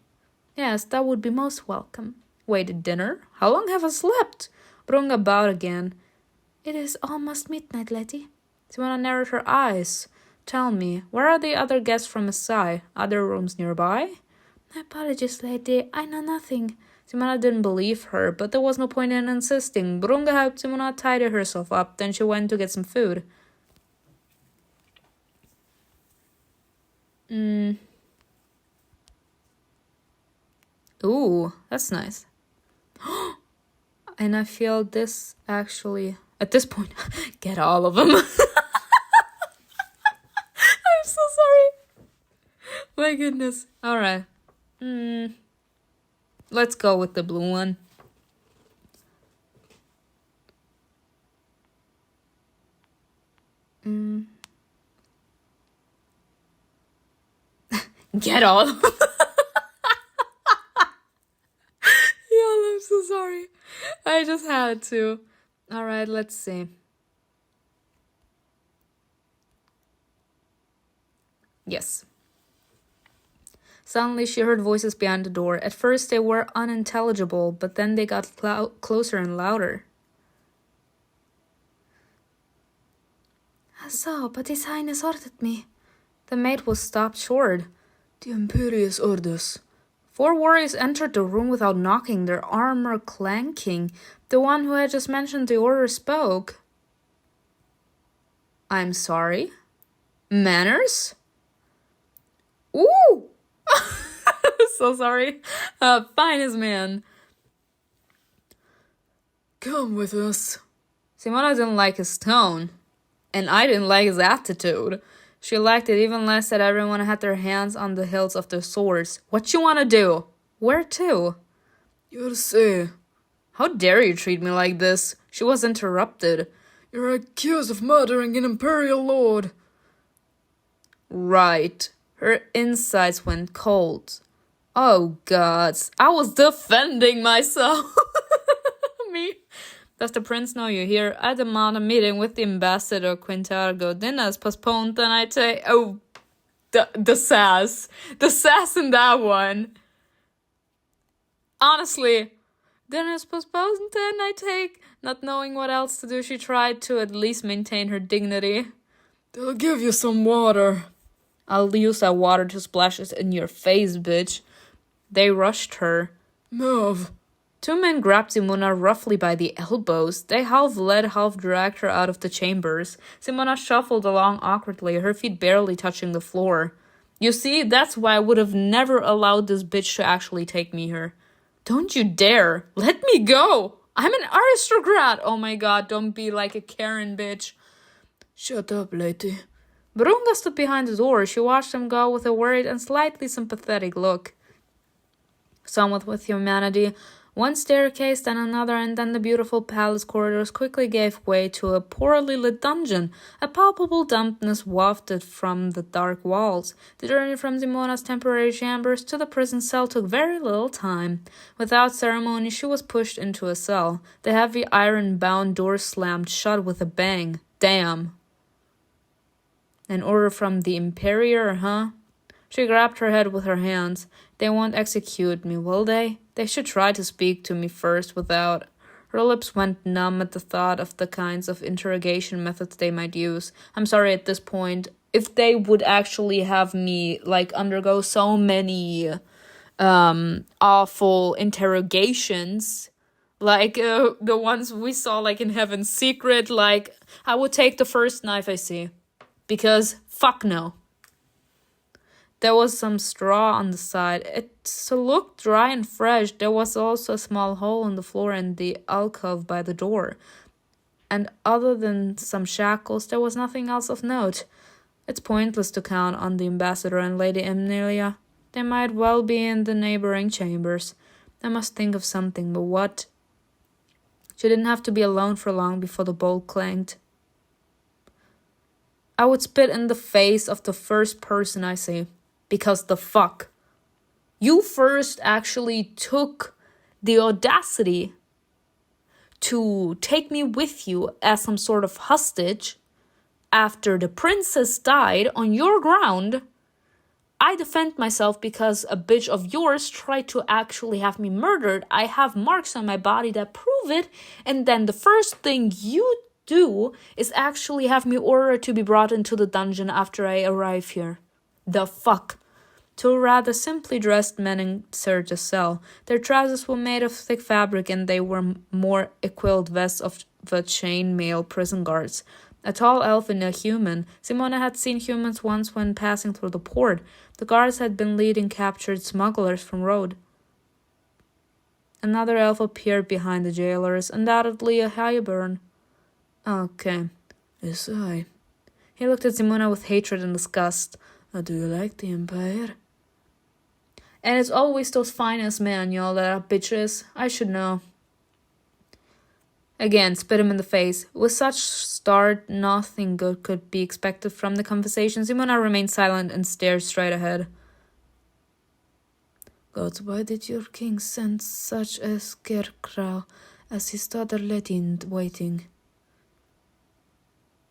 Yes, that would be most welcome. Wait, dinner? How long have I slept? Brunga bowed again. It is almost midnight, Letty. Simona narrowed her eyes. Tell me, where are the other guests from Asai? Are there rooms nearby? My apologies, lady. I know nothing. Simona didn't believe her, but there was no point in insisting. Brunga helped Simona tidy herself up, then she went to get some food. Ooh, that's nice. And I feel this actually... At this point, get all of them. I'm so sorry. My goodness. Alright. Let's go with the blue one. Get all of them. Y'all, I'm so sorry. I just had to. Alright, let's see. Yes. Suddenly she heard voices behind the door. At first they were unintelligible, but then they got closer and louder. So, but His Highness ordered me. The maid was stopped short. The imperious orders. 4 warriors entered the room without knocking, their armor clanking. The one who had just mentioned the order spoke. I'm sorry? Manners? Ooh! So sorry. Finest man. Come with us. Simona didn't like his tone. And I didn't like his attitude. She liked it even less that everyone had their hands on the hilts of their swords. What you wanna do? Where to? You'll see. How dare you treat me like this? She was interrupted. You're accused of murdering an imperial lord. Right. Her insides went cold. Oh gods, I was defending myself. Me. Does the prince know you're here? I demand a meeting with the ambassador Quintargo. Dinner is postponed, then I take... Oh, the sass. The sass in that one. Honestly, dinner is postponed, then I take... Not knowing what else to do, she tried to at least maintain her dignity. They'll give you some water. I'll use that water to splash it in your face, bitch. They rushed her. Move. Two men grabbed Simona roughly by the elbows. They half led, half dragged her out of the chambers. Simona shuffled along awkwardly, her feet barely touching the floor. You see, that's why I would have never allowed this bitch to actually take me here. Don't you dare. Let me go. I'm an aristocrat. Oh my god, don't be like a Karen bitch. Shut up, lady. Brunga stood behind the door. She watched them go with a worried and slightly sympathetic look. Somewhat with humanity, one staircase, then another, and then the beautiful palace corridors quickly gave way to a poorly lit dungeon. A palpable dampness wafted from the dark walls. The journey from Simona's temporary chambers to the prison cell took very little time. Without ceremony, she was pushed into a cell. The heavy iron-bound door slammed shut with a bang. Damn. An order from the Imperior, huh? She grabbed her head with her hands. They won't execute me, will they? They should try to speak to me first without... Her lips went numb at the thought of the kinds of interrogation methods they might use. I'm sorry, at this point, if they would actually have me, undergo so many awful interrogations, the ones we saw, in Heaven's Secret, I would take the first knife I see. Because, fuck no. There was some straw on the side. It looked dry and fresh. There was also a small hole in the floor in the alcove by the door. And other than some shackles, there was nothing else of note. It's pointless to count on the ambassador and Lady Emilia. They might well be in the neighboring chambers. I must think of something, but what? She didn't have to be alone for long before the bolt clanged. I would spit in the face of the first person I see. Because the fuck? You first actually took the audacity to take me with you as some sort of hostage after the princess died on your ground. I defend myself because a bitch of yours tried to actually have me murdered. I have marks on my body that prove it. And then the first thing you do is actually have me ordered to be brought into the dungeon after I arrive here. The fuck? Two rather simply dressed men entered the cell. Their trousers were made of thick fabric and they wore more equipped vests of the chainmail prison guards. A tall elf and a human. Simona had seen humans once when passing through the port. The guards had been leading captured smugglers from road. Another elf appeared behind the jailers, undoubtedly a highborn. Okay, it's I. He looked at Simona with hatred and disgust. Do you like the Empire? And it's always those finest men, y'all, that are bitches. I should know. Again, spit him in the face. With such start, nothing good could be expected from the conversation. Simona remained silent and stared straight ahead. God, why did your king send such a scarecrow as his daughter lady in waiting?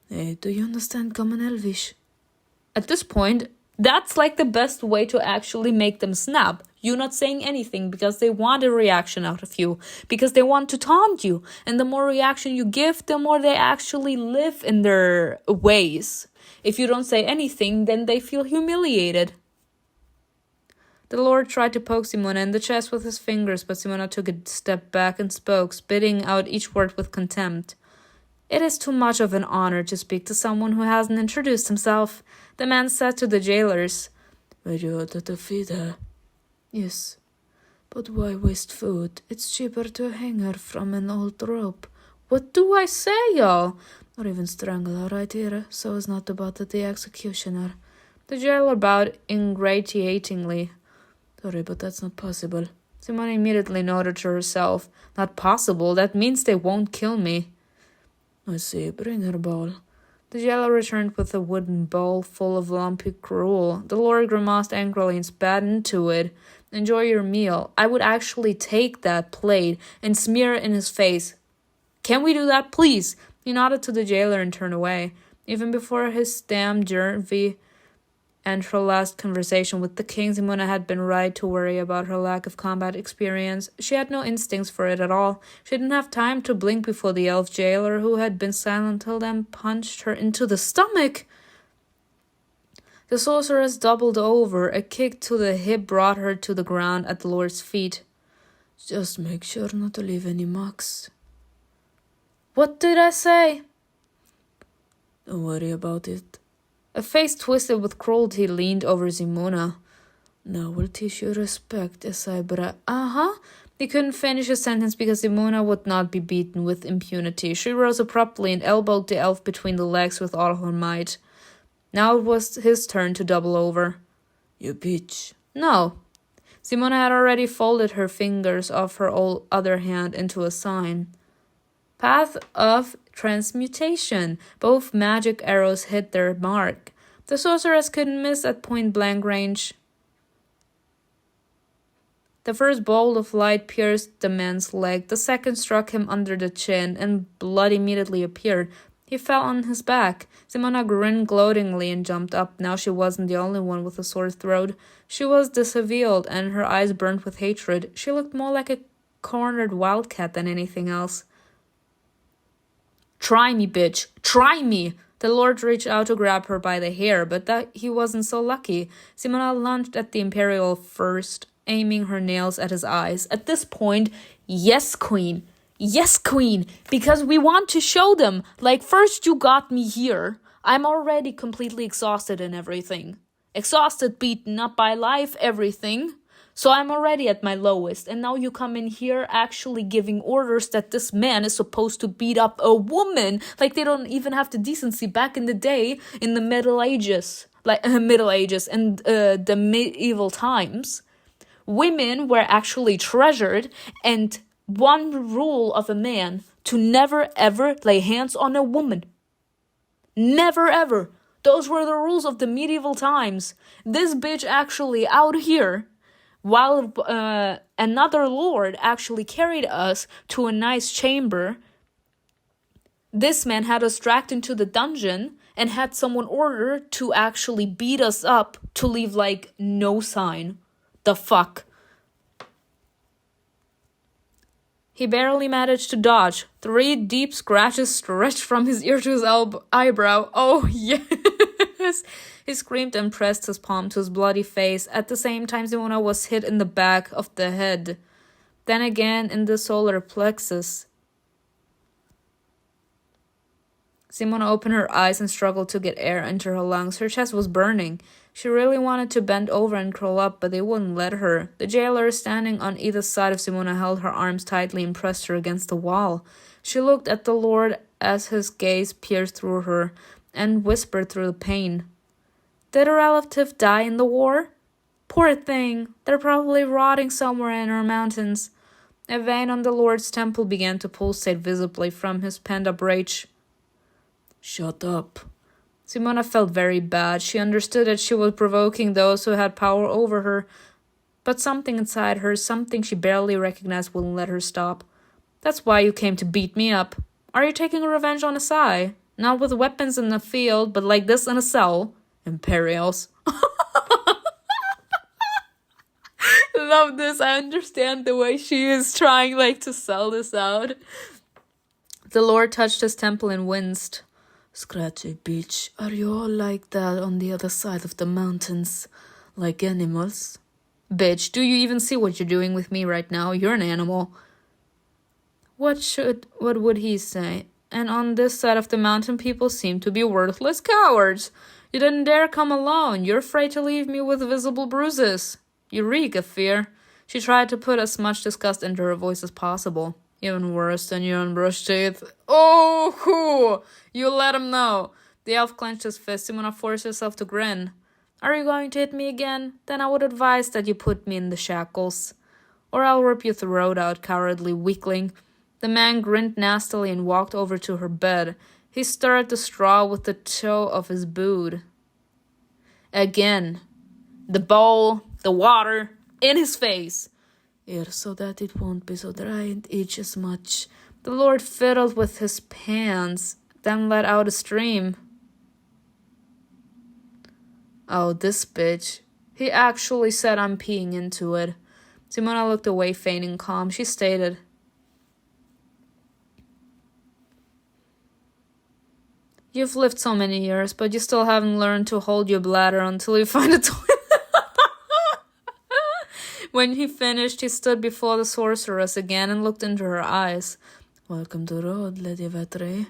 Hey, do you understand common Elvish? At this point, that's the best way to actually make them snap. You not saying anything because they want a reaction out of you. Because they want to taunt you. And the more reaction you give, the more they actually live in their ways. If you don't say anything, then they feel humiliated. The Lord tried to poke Simona in the chest with his fingers, but Simona took a step back and spoke, spitting out each word with contempt. It is too much of an honor to speak to someone who hasn't introduced himself. The man said to the jailers, Were you ordered to feed her? Yes. But why waste food? It's cheaper to hang her from an old rope. What do I say, y'all? Or even strangle her right here, so as not to bother the executioner. The jailer bowed ingratiatingly. Sorry, but that's not possible. Simone immediately noted to herself, Not possible? That means they won't kill me. I see, bring her bowl. The jailer returned with a wooden bowl full of lumpy gruel. The Lord grimaced angrily and spat into it. Enjoy your meal. I would actually take that plate and smear it in his face. Can we do that, please? He nodded to the jailer and turned away. Even before his damn journey and her last conversation with the king, Simona had been right to worry about her lack of combat experience. She had no instincts for it at all. She didn't have time to blink before the elf jailer, who had been silent till then, punched her into the stomach. The sorceress doubled over. A kick to the hip brought her to the ground at the Lord's feet. Just make sure not to leave any marks. What did I say? Don't worry about it. A face twisted with cruelty leaned over Simona. Now we'll teach you respect, Esaibra. He couldn't finish his sentence because Simona would not be beaten with impunity. She rose abruptly and elbowed the elf between the legs with all her might. Now it was his turn to double over. You bitch. No. Simona had already folded her fingers of her other hand into a sign. Path of transmutation. Both magic arrows hit their mark. The sorceress couldn't miss at point-blank range. The first bolt of light pierced the man's leg. The second struck him under the chin, and blood immediately appeared. He fell on his back. Simona grinned gloatingly and jumped up. Now she wasn't the only one with a sore throat. She was disheveled, and her eyes burned with hatred. She looked more like a cornered wildcat than anything else. Try me, bitch. Try me! The Lord reached out to grab her by the hair, but that he wasn't so lucky. Simona lunged at the Imperial first, aiming her nails at his eyes. At this point, yes, queen. Yes, queen. Because we want to show them. Like, first you got me here. I'm already completely exhausted and everything. Exhausted, beaten up by life, everything. So I'm already at my lowest. And now you come in here actually giving orders that this man is supposed to beat up a woman. Like, they don't even have the decency back in the day in the Middle Ages. Middle Ages and the medieval times. Women were actually treasured, and one rule of a man to never ever lay hands on a woman. Never ever. Those were the rules of the medieval times. This bitch actually out here, while another lord actually carried us to a nice chamber, this man had us dragged into the dungeon and had someone order to actually beat us up to leave like no sign. The fuck? He barely managed to dodge. 3 deep scratches stretched from his ear to his eyebrow. Oh, yes! He screamed and pressed his palm to his bloody face. At the same time, Simona was hit in the back of the head. Then again in the solar plexus. Simona opened her eyes and struggled to get air into her lungs. Her chest was burning. She really wanted to bend over and curl up, but they wouldn't let her. The jailer standing on either side of Simona held her arms tightly and pressed her against the wall. She looked at the Lord as his gaze pierced through her and whispered through the pain. Did a relative die in the war? Poor thing. They're probably rotting somewhere in our mountains. A vein on the Lord's temple began to pulsate visibly from his pent-up rage. Shut up. Simona felt very bad. She understood that she was provoking those who had power over her, but something inside her, something she barely recognized, wouldn't let her stop. That's why you came to beat me up. Are you taking revenge on Asai? Not with weapons in the field, but like this in a cell. Imperials. Love this. I understand the way she is trying to sell this out. The Lord touched his temple and winced. Scratchy bitch, are you all like that on the other side of the mountains? Like animals? Bitch, do you even see what you're doing with me right now? You're an animal. What would he say? And on this side of the mountain, people seem to be worthless cowards. You didn't dare come alone. You're afraid to leave me with visible bruises. You reek of fear. She tried to put as much disgust into her voice as possible. Even worse than your unbrushed teeth. Oh, cool. You let him know. The elf clenched his fist. Simona forced herself to grin. Are you going to hit me again? Then I would advise that you put me in the shackles. Or I'll rip your throat out, cowardly weakling. The man grinned nastily and walked over to her bed. He stirred the straw with the toe of his boot. Again. The bowl, the water, in his face. Here, so that it won't be so dry and itch as much. The Lord fiddled with his pants, then let out a stream. Oh, this bitch. He actually said I'm peeing into it. Simona looked away, feigning calm. She stated, You've lived so many years, but you still haven't learned to hold your bladder until you find a toilet. When he finished, he stood before the sorceress again and looked into her eyes. Welcome to Rod, Lady Vetri.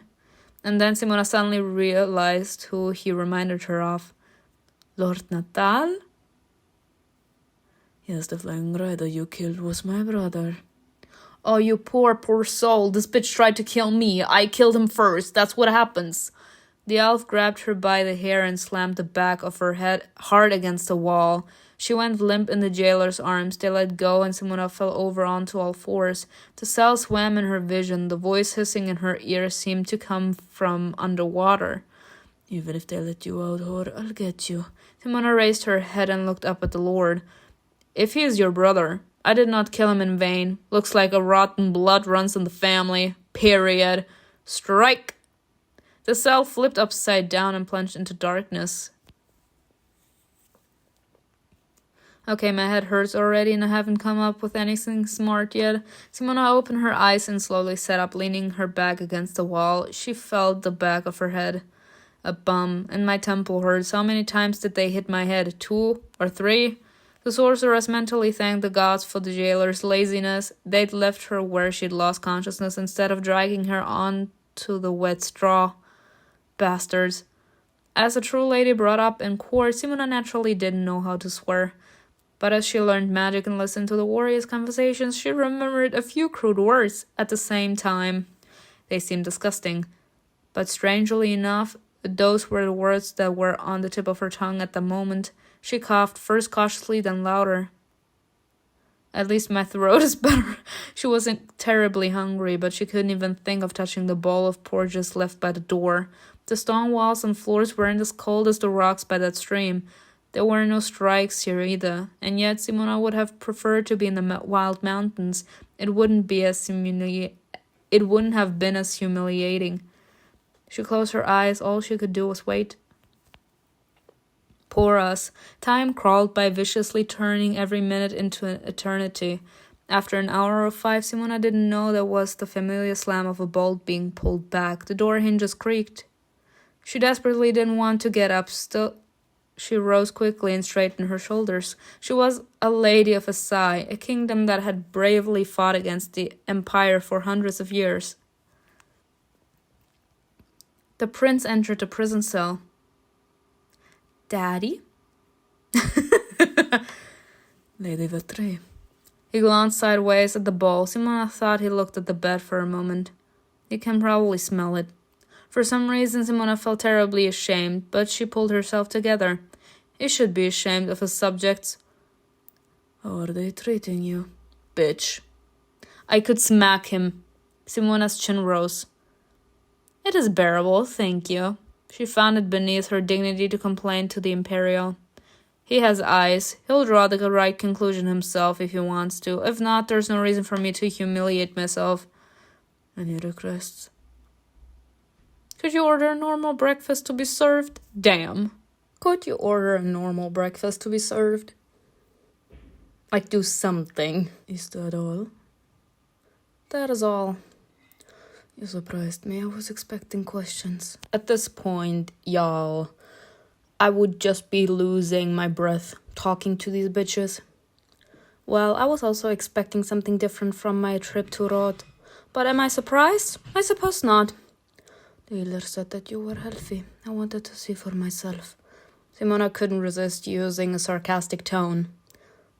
And then Simona suddenly realized who he reminded her of. Lord Natal? Yes, the flying rider you killed was my brother. Oh, you poor soul. This bitch tried to kill me. I killed him first. That's what happens. The elf grabbed her by the hair and slammed the back of her head hard against the wall. She went limp in the jailer's arms. They let go, and Simona fell over onto all fours. The cell swam in her vision. The voice hissing in her ear seemed to come from underwater. Even if they let you out, whore, I'll get you. Simona raised her head and looked up at the Lord. If he is your brother, I did not kill him in vain. Looks like a rotten blood runs in the family. Period. Strike! The cell flipped upside down and plunged into darkness. Okay, my head hurts already and I haven't come up with anything smart yet. Simona opened her eyes and slowly sat up, leaning her back against the wall. She felt the back of her head. A bum, and my temple hurts. How many times did they hit my head? 2 or 3? The sorceress mentally thanked the gods for the jailer's laziness. They'd left her where she'd lost consciousness instead of dragging her onto the wet straw. Bastards. As a true lady brought up in court, Simona naturally didn't know how to swear. But as she learned magic and listened to the warriors' conversations, she remembered a few crude words at the same time. They seemed disgusting. But strangely enough, those were the words that were on the tip of her tongue at the moment. She coughed, first cautiously, then louder. At least my throat is better. She wasn't terribly hungry, but she couldn't even think of touching the bowl of porridge left by the door. The stone walls and floors weren't as cold as the rocks by that stream. There were no strikes here either, and yet Simona would have preferred to be in the wild mountains. It wouldn't have been as humiliating. She closed her eyes. All she could do was wait. Poor us. Time crawled by, viciously turning every minute into an eternity. After an hour or 5, Simona didn't know there was the familiar slam of a bolt being pulled back. The door hinges creaked. She desperately didn't want to get up. Still, she rose quickly and straightened her shoulders. She was a lady of Asai, a kingdom that had bravely fought against the empire for hundreds of years. The prince entered the prison cell. Daddy? Lady Vetri. He glanced sideways at the bowl. Simona thought he looked at the bed for a moment. He can probably smell it. For some reason, Simona felt terribly ashamed, but she pulled herself together. He should be ashamed of his subjects. How are they treating you? Bitch. I could smack him. Simona's chin rose. It is bearable, thank you. She found it beneath her dignity to complain to the Imperial. He has eyes. He'll draw the right conclusion himself if he wants to. If not, there's no reason for me to humiliate myself. Any requests? Could you order a normal breakfast to be served? Damn. Could you order a normal breakfast to be served? Like, do something. Is that all? That is all. You surprised me. I was expecting questions. At this point, y'all, I would just be losing my breath talking to these bitches. Well, I was also expecting something different from my trip to Rod. But am I surprised? I suppose not. The healer said that you were healthy. I wanted to see for myself. Simona couldn't resist using a sarcastic tone.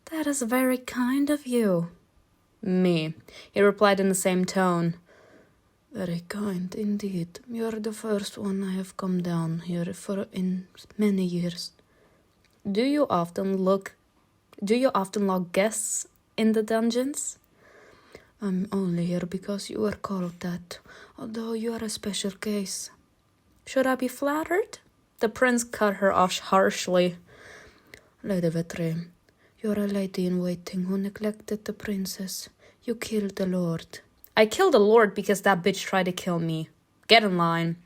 That is very kind of you. Me, he replied in the same tone. Very kind indeed. You are the first one I have come down here for in many years. Do you often log guests in the dungeons? I'm only here because you were called that, although you are a special case. Should I be flattered? The prince cut her off harshly. Lady Vetri, you're a lady in waiting who neglected the princess. You killed the lord. I killed the lord because that bitch tried to kill me. Get in line.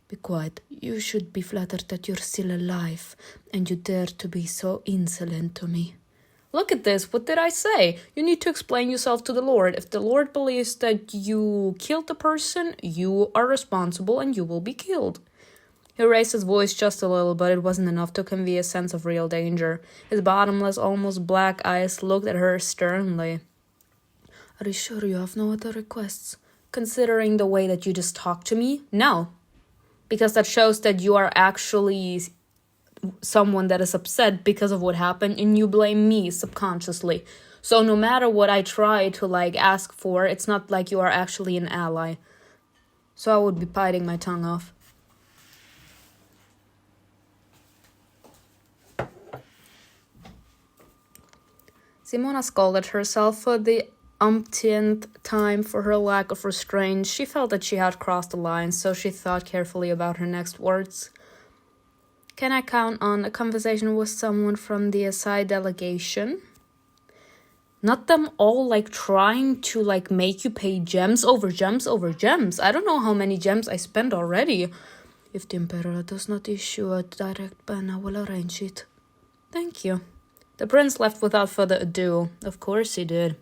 Be quiet. You should be flattered that you're still alive, and you dare to be so insolent to me. Look at this, what did I say? You need to explain yourself to the Lord. If the Lord believes that you killed the person, you are responsible and you will be killed. He raised his voice just a little, but it wasn't enough to convey a sense of real danger. His bottomless, almost black eyes looked at her sternly. Are you sure you have no other requests? Considering the way that you just talked to me? No. Because that shows that you are actually someone that is upset because of what happened and you blame me subconsciously. So no matter what I try to ask for, it's not like you are actually an ally. So I would be biting my tongue off. Simona scolded herself for the umpteenth time for her lack of restraint. She felt that she had crossed the line, so she thought carefully about her next words. Can I count on a conversation with someone from the SI delegation? Not them all trying to make you pay gems over gems over gems. I don't know how many gems I spent already. If the Emperor does not issue a direct ban, I will arrange it. Thank you. The prince left without further ado. Of course he did.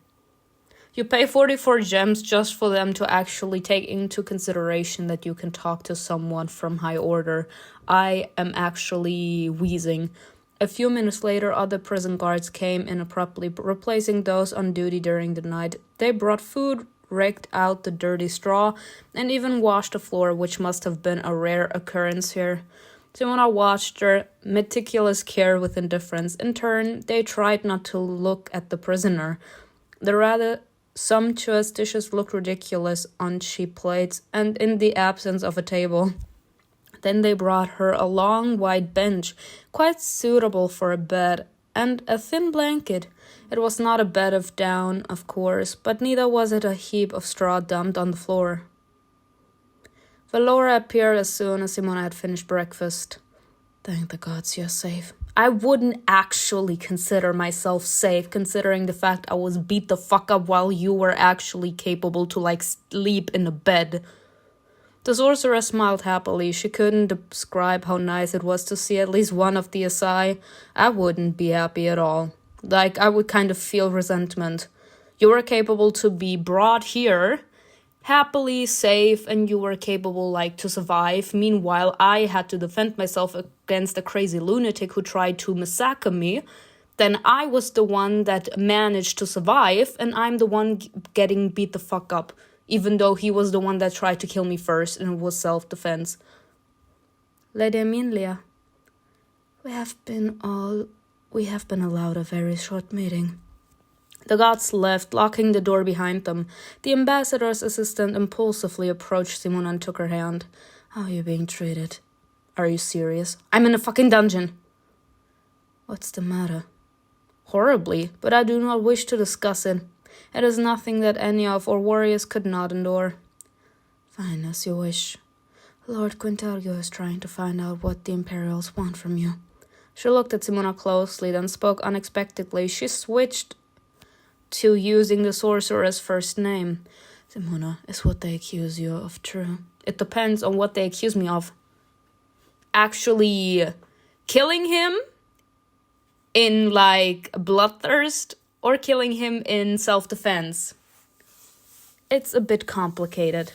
You pay 44 gems just for them to actually take into consideration that you can talk to someone from high order. I am actually wheezing. A few minutes later, other prison guards came in abruptly, replacing those on duty during the night. They brought food, raked out the dirty straw, and even washed the floor, which must have been a rare occurrence here. Simona watched their meticulous care with indifference. In turn, they tried not to look at the prisoner. The rather sumptuous dishes looked ridiculous on cheap plates and in the absence of a table. Then they brought her a long white bench, quite suitable for a bed, and a thin blanket. It was not a bed of down, of course, but neither was it a heap of straw dumped on the floor. Valora appeared as soon as Simona had finished breakfast. Thank the gods you're safe. I wouldn't actually consider myself safe, considering the fact I was beat the fuck up while you were actually capable to sleep in a bed. The sorceress smiled happily. She couldn't describe how nice it was to see at least one of the Asai. I wouldn't be happy at all. I would kind of feel resentment. You were capable to be brought here, happily safe, and you were capable to survive. Meanwhile, I had to defend myself against a crazy lunatic who tried to massacre me. Then I was the one that managed to survive, and I'm the one getting beat the fuck up, even though he was the one that tried to kill me first, and it was self-defense. Lady Emilia, we have been allowed a very short meeting. The guards left, locking the door behind them. The ambassador's assistant impulsively approached Simona and took her hand. How are you being treated? Are you serious? I'm in a fucking dungeon. What's the matter? Horribly, but I do not wish to discuss it. It is nothing that any of our warriors could not endure. Fine, as you wish. Lord Quintargo is trying to find out what the Imperials want from you. She looked at Simona closely, then spoke unexpectedly. She switched to using the sorcerer's first name. Simona, is what they accuse you of true? It depends on what they accuse me of. Actually killing him in bloodthirst or killing him in self-defense. It's a bit complicated.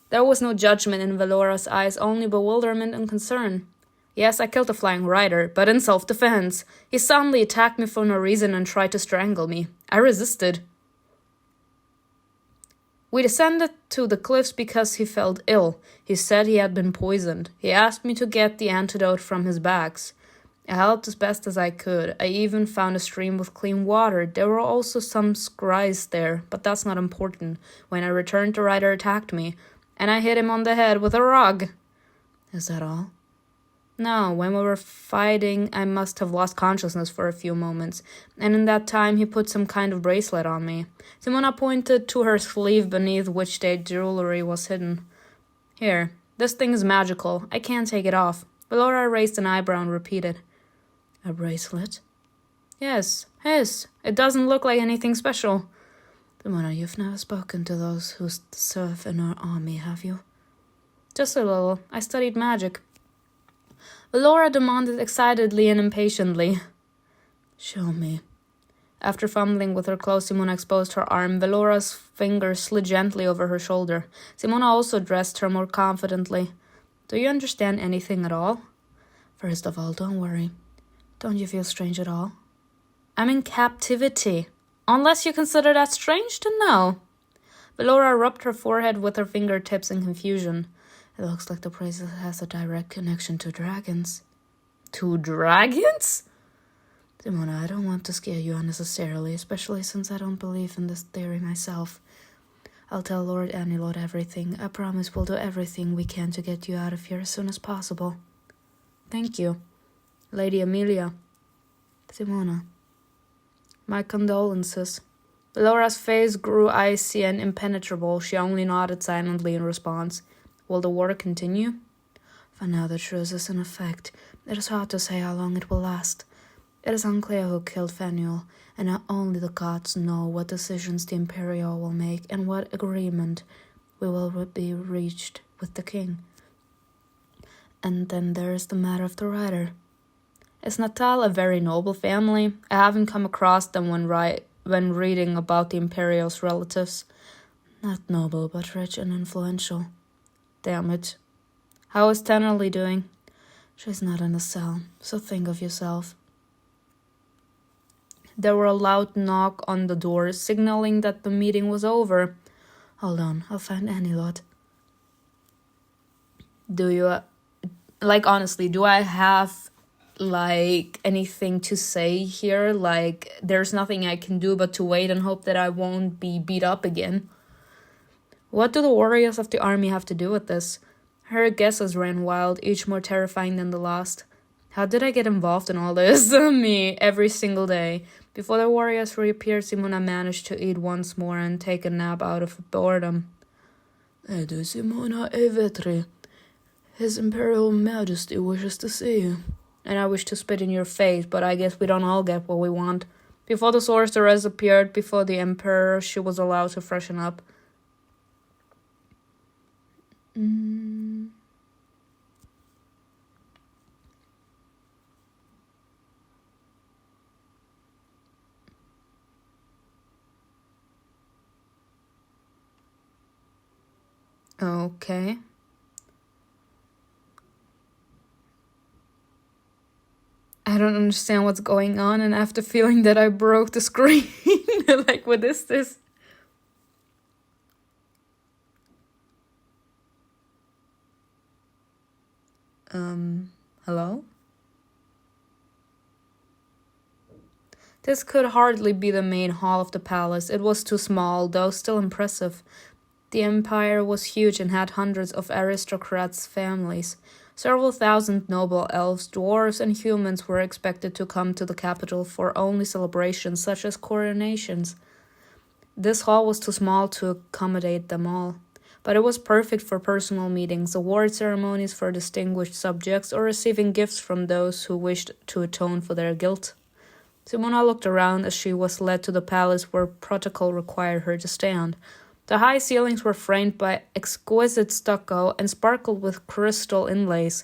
There was no judgment in Valora's eyes, only bewilderment and concern. Yes, I killed the flying rider, but in self-defense. He suddenly attacked me for no reason and tried to strangle me. I resisted. We descended to the cliffs because he felt ill. He said he had been poisoned. He asked me to get the antidote from his bags. I helped as best as I could. I even found a stream with clean water. There were also some scries there, but that's not important. When I returned, the rider attacked me, and I hit him on the head with a rug. Is that all? No, when we were fighting, I must have lost consciousness for a few moments, and in that time he put some kind of bracelet on me. Simona pointed to her sleeve beneath which the jewelry was hidden. Here, this thing is magical. I can't take it off. Valora raised an eyebrow and repeated. A bracelet? Yes, his. It doesn't look like anything special. Simona, you've never spoken to those who serve in our army, have you? Just a little. I studied magic. Valora demanded excitedly and impatiently. Show me. After fumbling with her clothes, Simona exposed her arm. Velora's fingers slid gently over her shoulder. Simona also dressed her more confidently. Do you understand anything at all? First of all, don't worry. Don't you feel strange at all? I'm in captivity. Unless you consider that strange, then no. Velora rubbed her forehead with her fingertips in confusion. It looks like the place has a direct connection to dragons. To dragons? Simona, I don't want to scare you unnecessarily, especially since I don't believe in this theory myself. I'll tell Lord Anilord everything. I promise we'll do everything we can to get you out of here as soon as possible. Thank you. Lady Amelia. Simona. My condolences. Velora's face grew icy and impenetrable. She only nodded silently in response. Will the war continue? For now the truce is in effect. It is hard to say how long it will last. It is unclear who killed Fenuyel, and only the gods know what decisions the Imperial will make and what agreement will be reached with the king. And then there is the matter of the writer. Is Natal a very noble family? I haven't come across them when reading about the Imperial's relatives. Not noble, but rich and influential. Damn it. How is Tennerly doing? She's not in a cell, so think of yourself. There were a loud knock on the door, signaling that the meeting was over. Hold on, I'll find Anilord. Honestly, do I have, anything to say here? There's nothing I can do but to wait and hope that I won't be beat up again. What do the warriors of the army have to do with this? Her guesses ran wild, each more terrifying than the last. How did I get involved in all this? Me, every single day. Before the warriors reappeared, Simona managed to eat once more and take a nap out of boredom. Edu Simona Evetri. His Imperial Majesty wishes to see you. And I wish to spit in your face, but I guess we don't all get what we want. Before the sorceress appeared, before the Emperor, she was allowed to freshen up. Okay. I don't understand what's going on, and I have the feeling that I broke the screen. What is this? Hello? This could hardly be the main hall of the palace. It was too small, though still impressive. The empire was huge and had hundreds of aristocrats' families. Several thousand noble elves, dwarves, and humans were expected to come to the capital for only celebrations such as coronations. This hall was too small to accommodate them all, but it was perfect for personal meetings, award ceremonies for distinguished subjects, or receiving gifts from those who wished to atone for their guilt. Simona looked around as she was led to the palace where protocol required her to stand. The high ceilings were framed by exquisite stucco and sparkled with crystal inlays.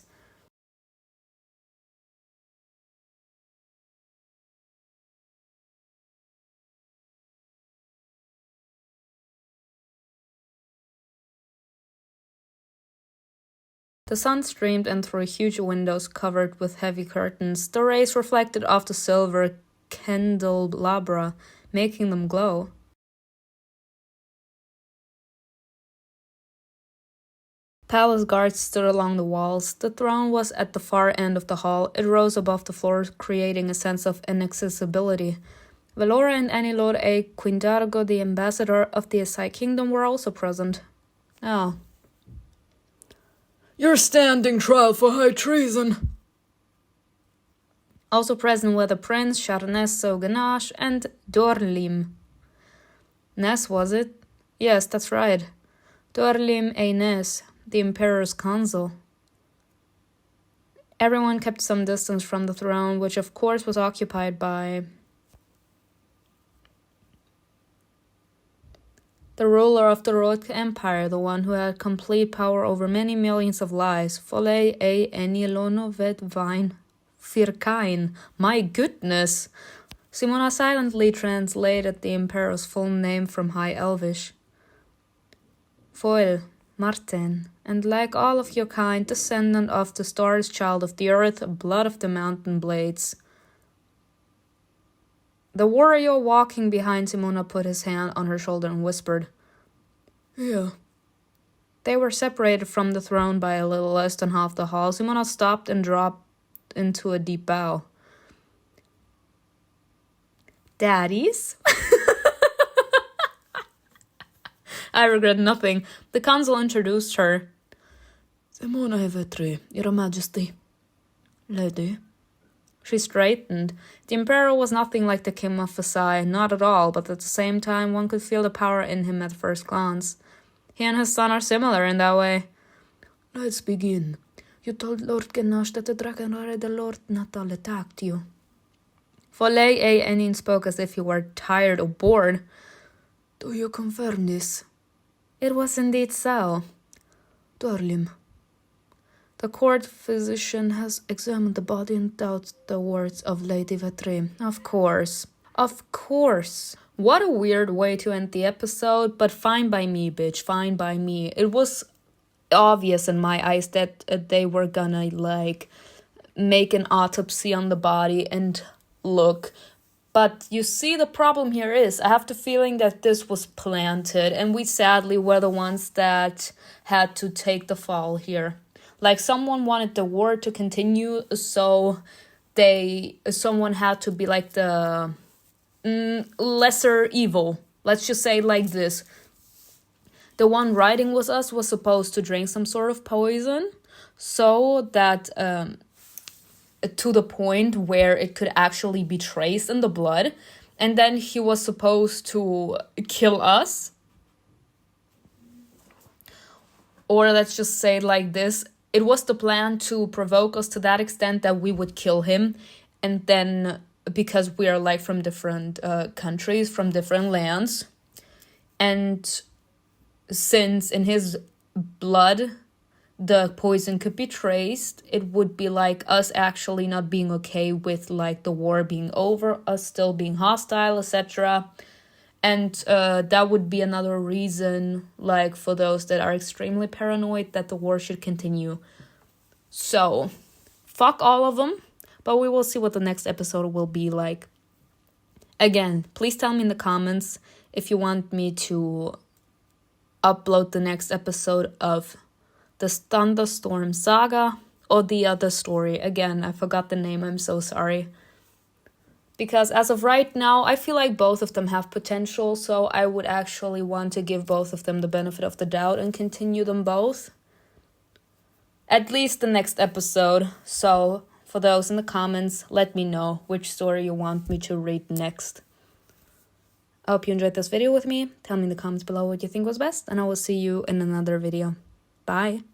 The sun streamed in through huge windows covered with heavy curtains. The rays reflected off the silver candelabra, making them glow. Palace guards stood along the walls. The throne was at the far end of the hall. It rose above the floor, creating a sense of inaccessibility. Velora and Anilord A. Quindargo, the ambassador of the Asai Kingdom, were also present. Oh. You're standing trial for high treason. Also present were the prince, Sharnesso Ganache, and Dorlim. Ness, was it? Yes, that's right. Dorlim A. Ness, the Emperor's consul. Everyone kept some distance from the throne, which of course was occupied by the ruler of the Roig Empire, the one who had complete power over many millions of lives. Folei e enilono vet vine firkain. My goodness! Simona silently translated the Emperor's full name from High Elvish. Foil, Martin, and like all of your kind, descendant of the stars, child of the earth, blood of the mountain blades. The warrior walking behind Simona put his hand on her shoulder and whispered, "Yeah." They were separated from the throne by a little less than half the hall. Simona stopped and dropped into a deep bow. Daddies? I regret nothing. The consul introduced her. Simona Hevetri, Your Majesty. Lady. She straightened. The Emperor was nothing like the King of Versailles, not at all, but at the same time one could feel the power in him at first glance. He and his son are similar in that way. Let's begin. You told Lord Ganache that the dragon of the Lord Natal attacked you. Foley A. Enin spoke as if he were tired or bored. Do you confirm this? It was indeed so. Dorlim. The court physician has examined the body and doubts the words of Lady Vetri. Of course. Of course. What a weird way to end the episode, but fine by me, bitch. Fine by me. It was obvious in my eyes that they were gonna, make an autopsy on the body and look. But you see, the problem here is, I have the feeling that this was planted, and we sadly were the ones that had to take the fall here. Like, someone wanted the war to continue, so someone had to be like the lesser evil. Let's just say it like this. The one riding with us was supposed to drink some sort of poison, so that to the point where it could actually be traced in the blood, and then he was supposed to kill us. Or let's just say it like this. It was the plan to provoke us to that extent that we would kill him, and then because we are from different countries, from different lands, and since in his blood the poison could be traced, it would be like us actually not being okay with the war being over, us still being hostile, etc. And that would be another reason, for those that are extremely paranoid, that the war should continue. So, fuck all of them, but we will see what the next episode will be like. Again, please tell me in the comments if you want me to upload the next episode of the Thunderstorm Saga or the other story. Again, I forgot the name, I'm so sorry. Because as of right now, I feel like both of them have potential, so I would actually want to give both of them the benefit of the doubt and continue them both. At least the next episode. So, for those in the comments, let me know which story you want me to read next. I hope you enjoyed this video with me. Tell me in the comments below what you think was best, and I will see you in another video. Bye.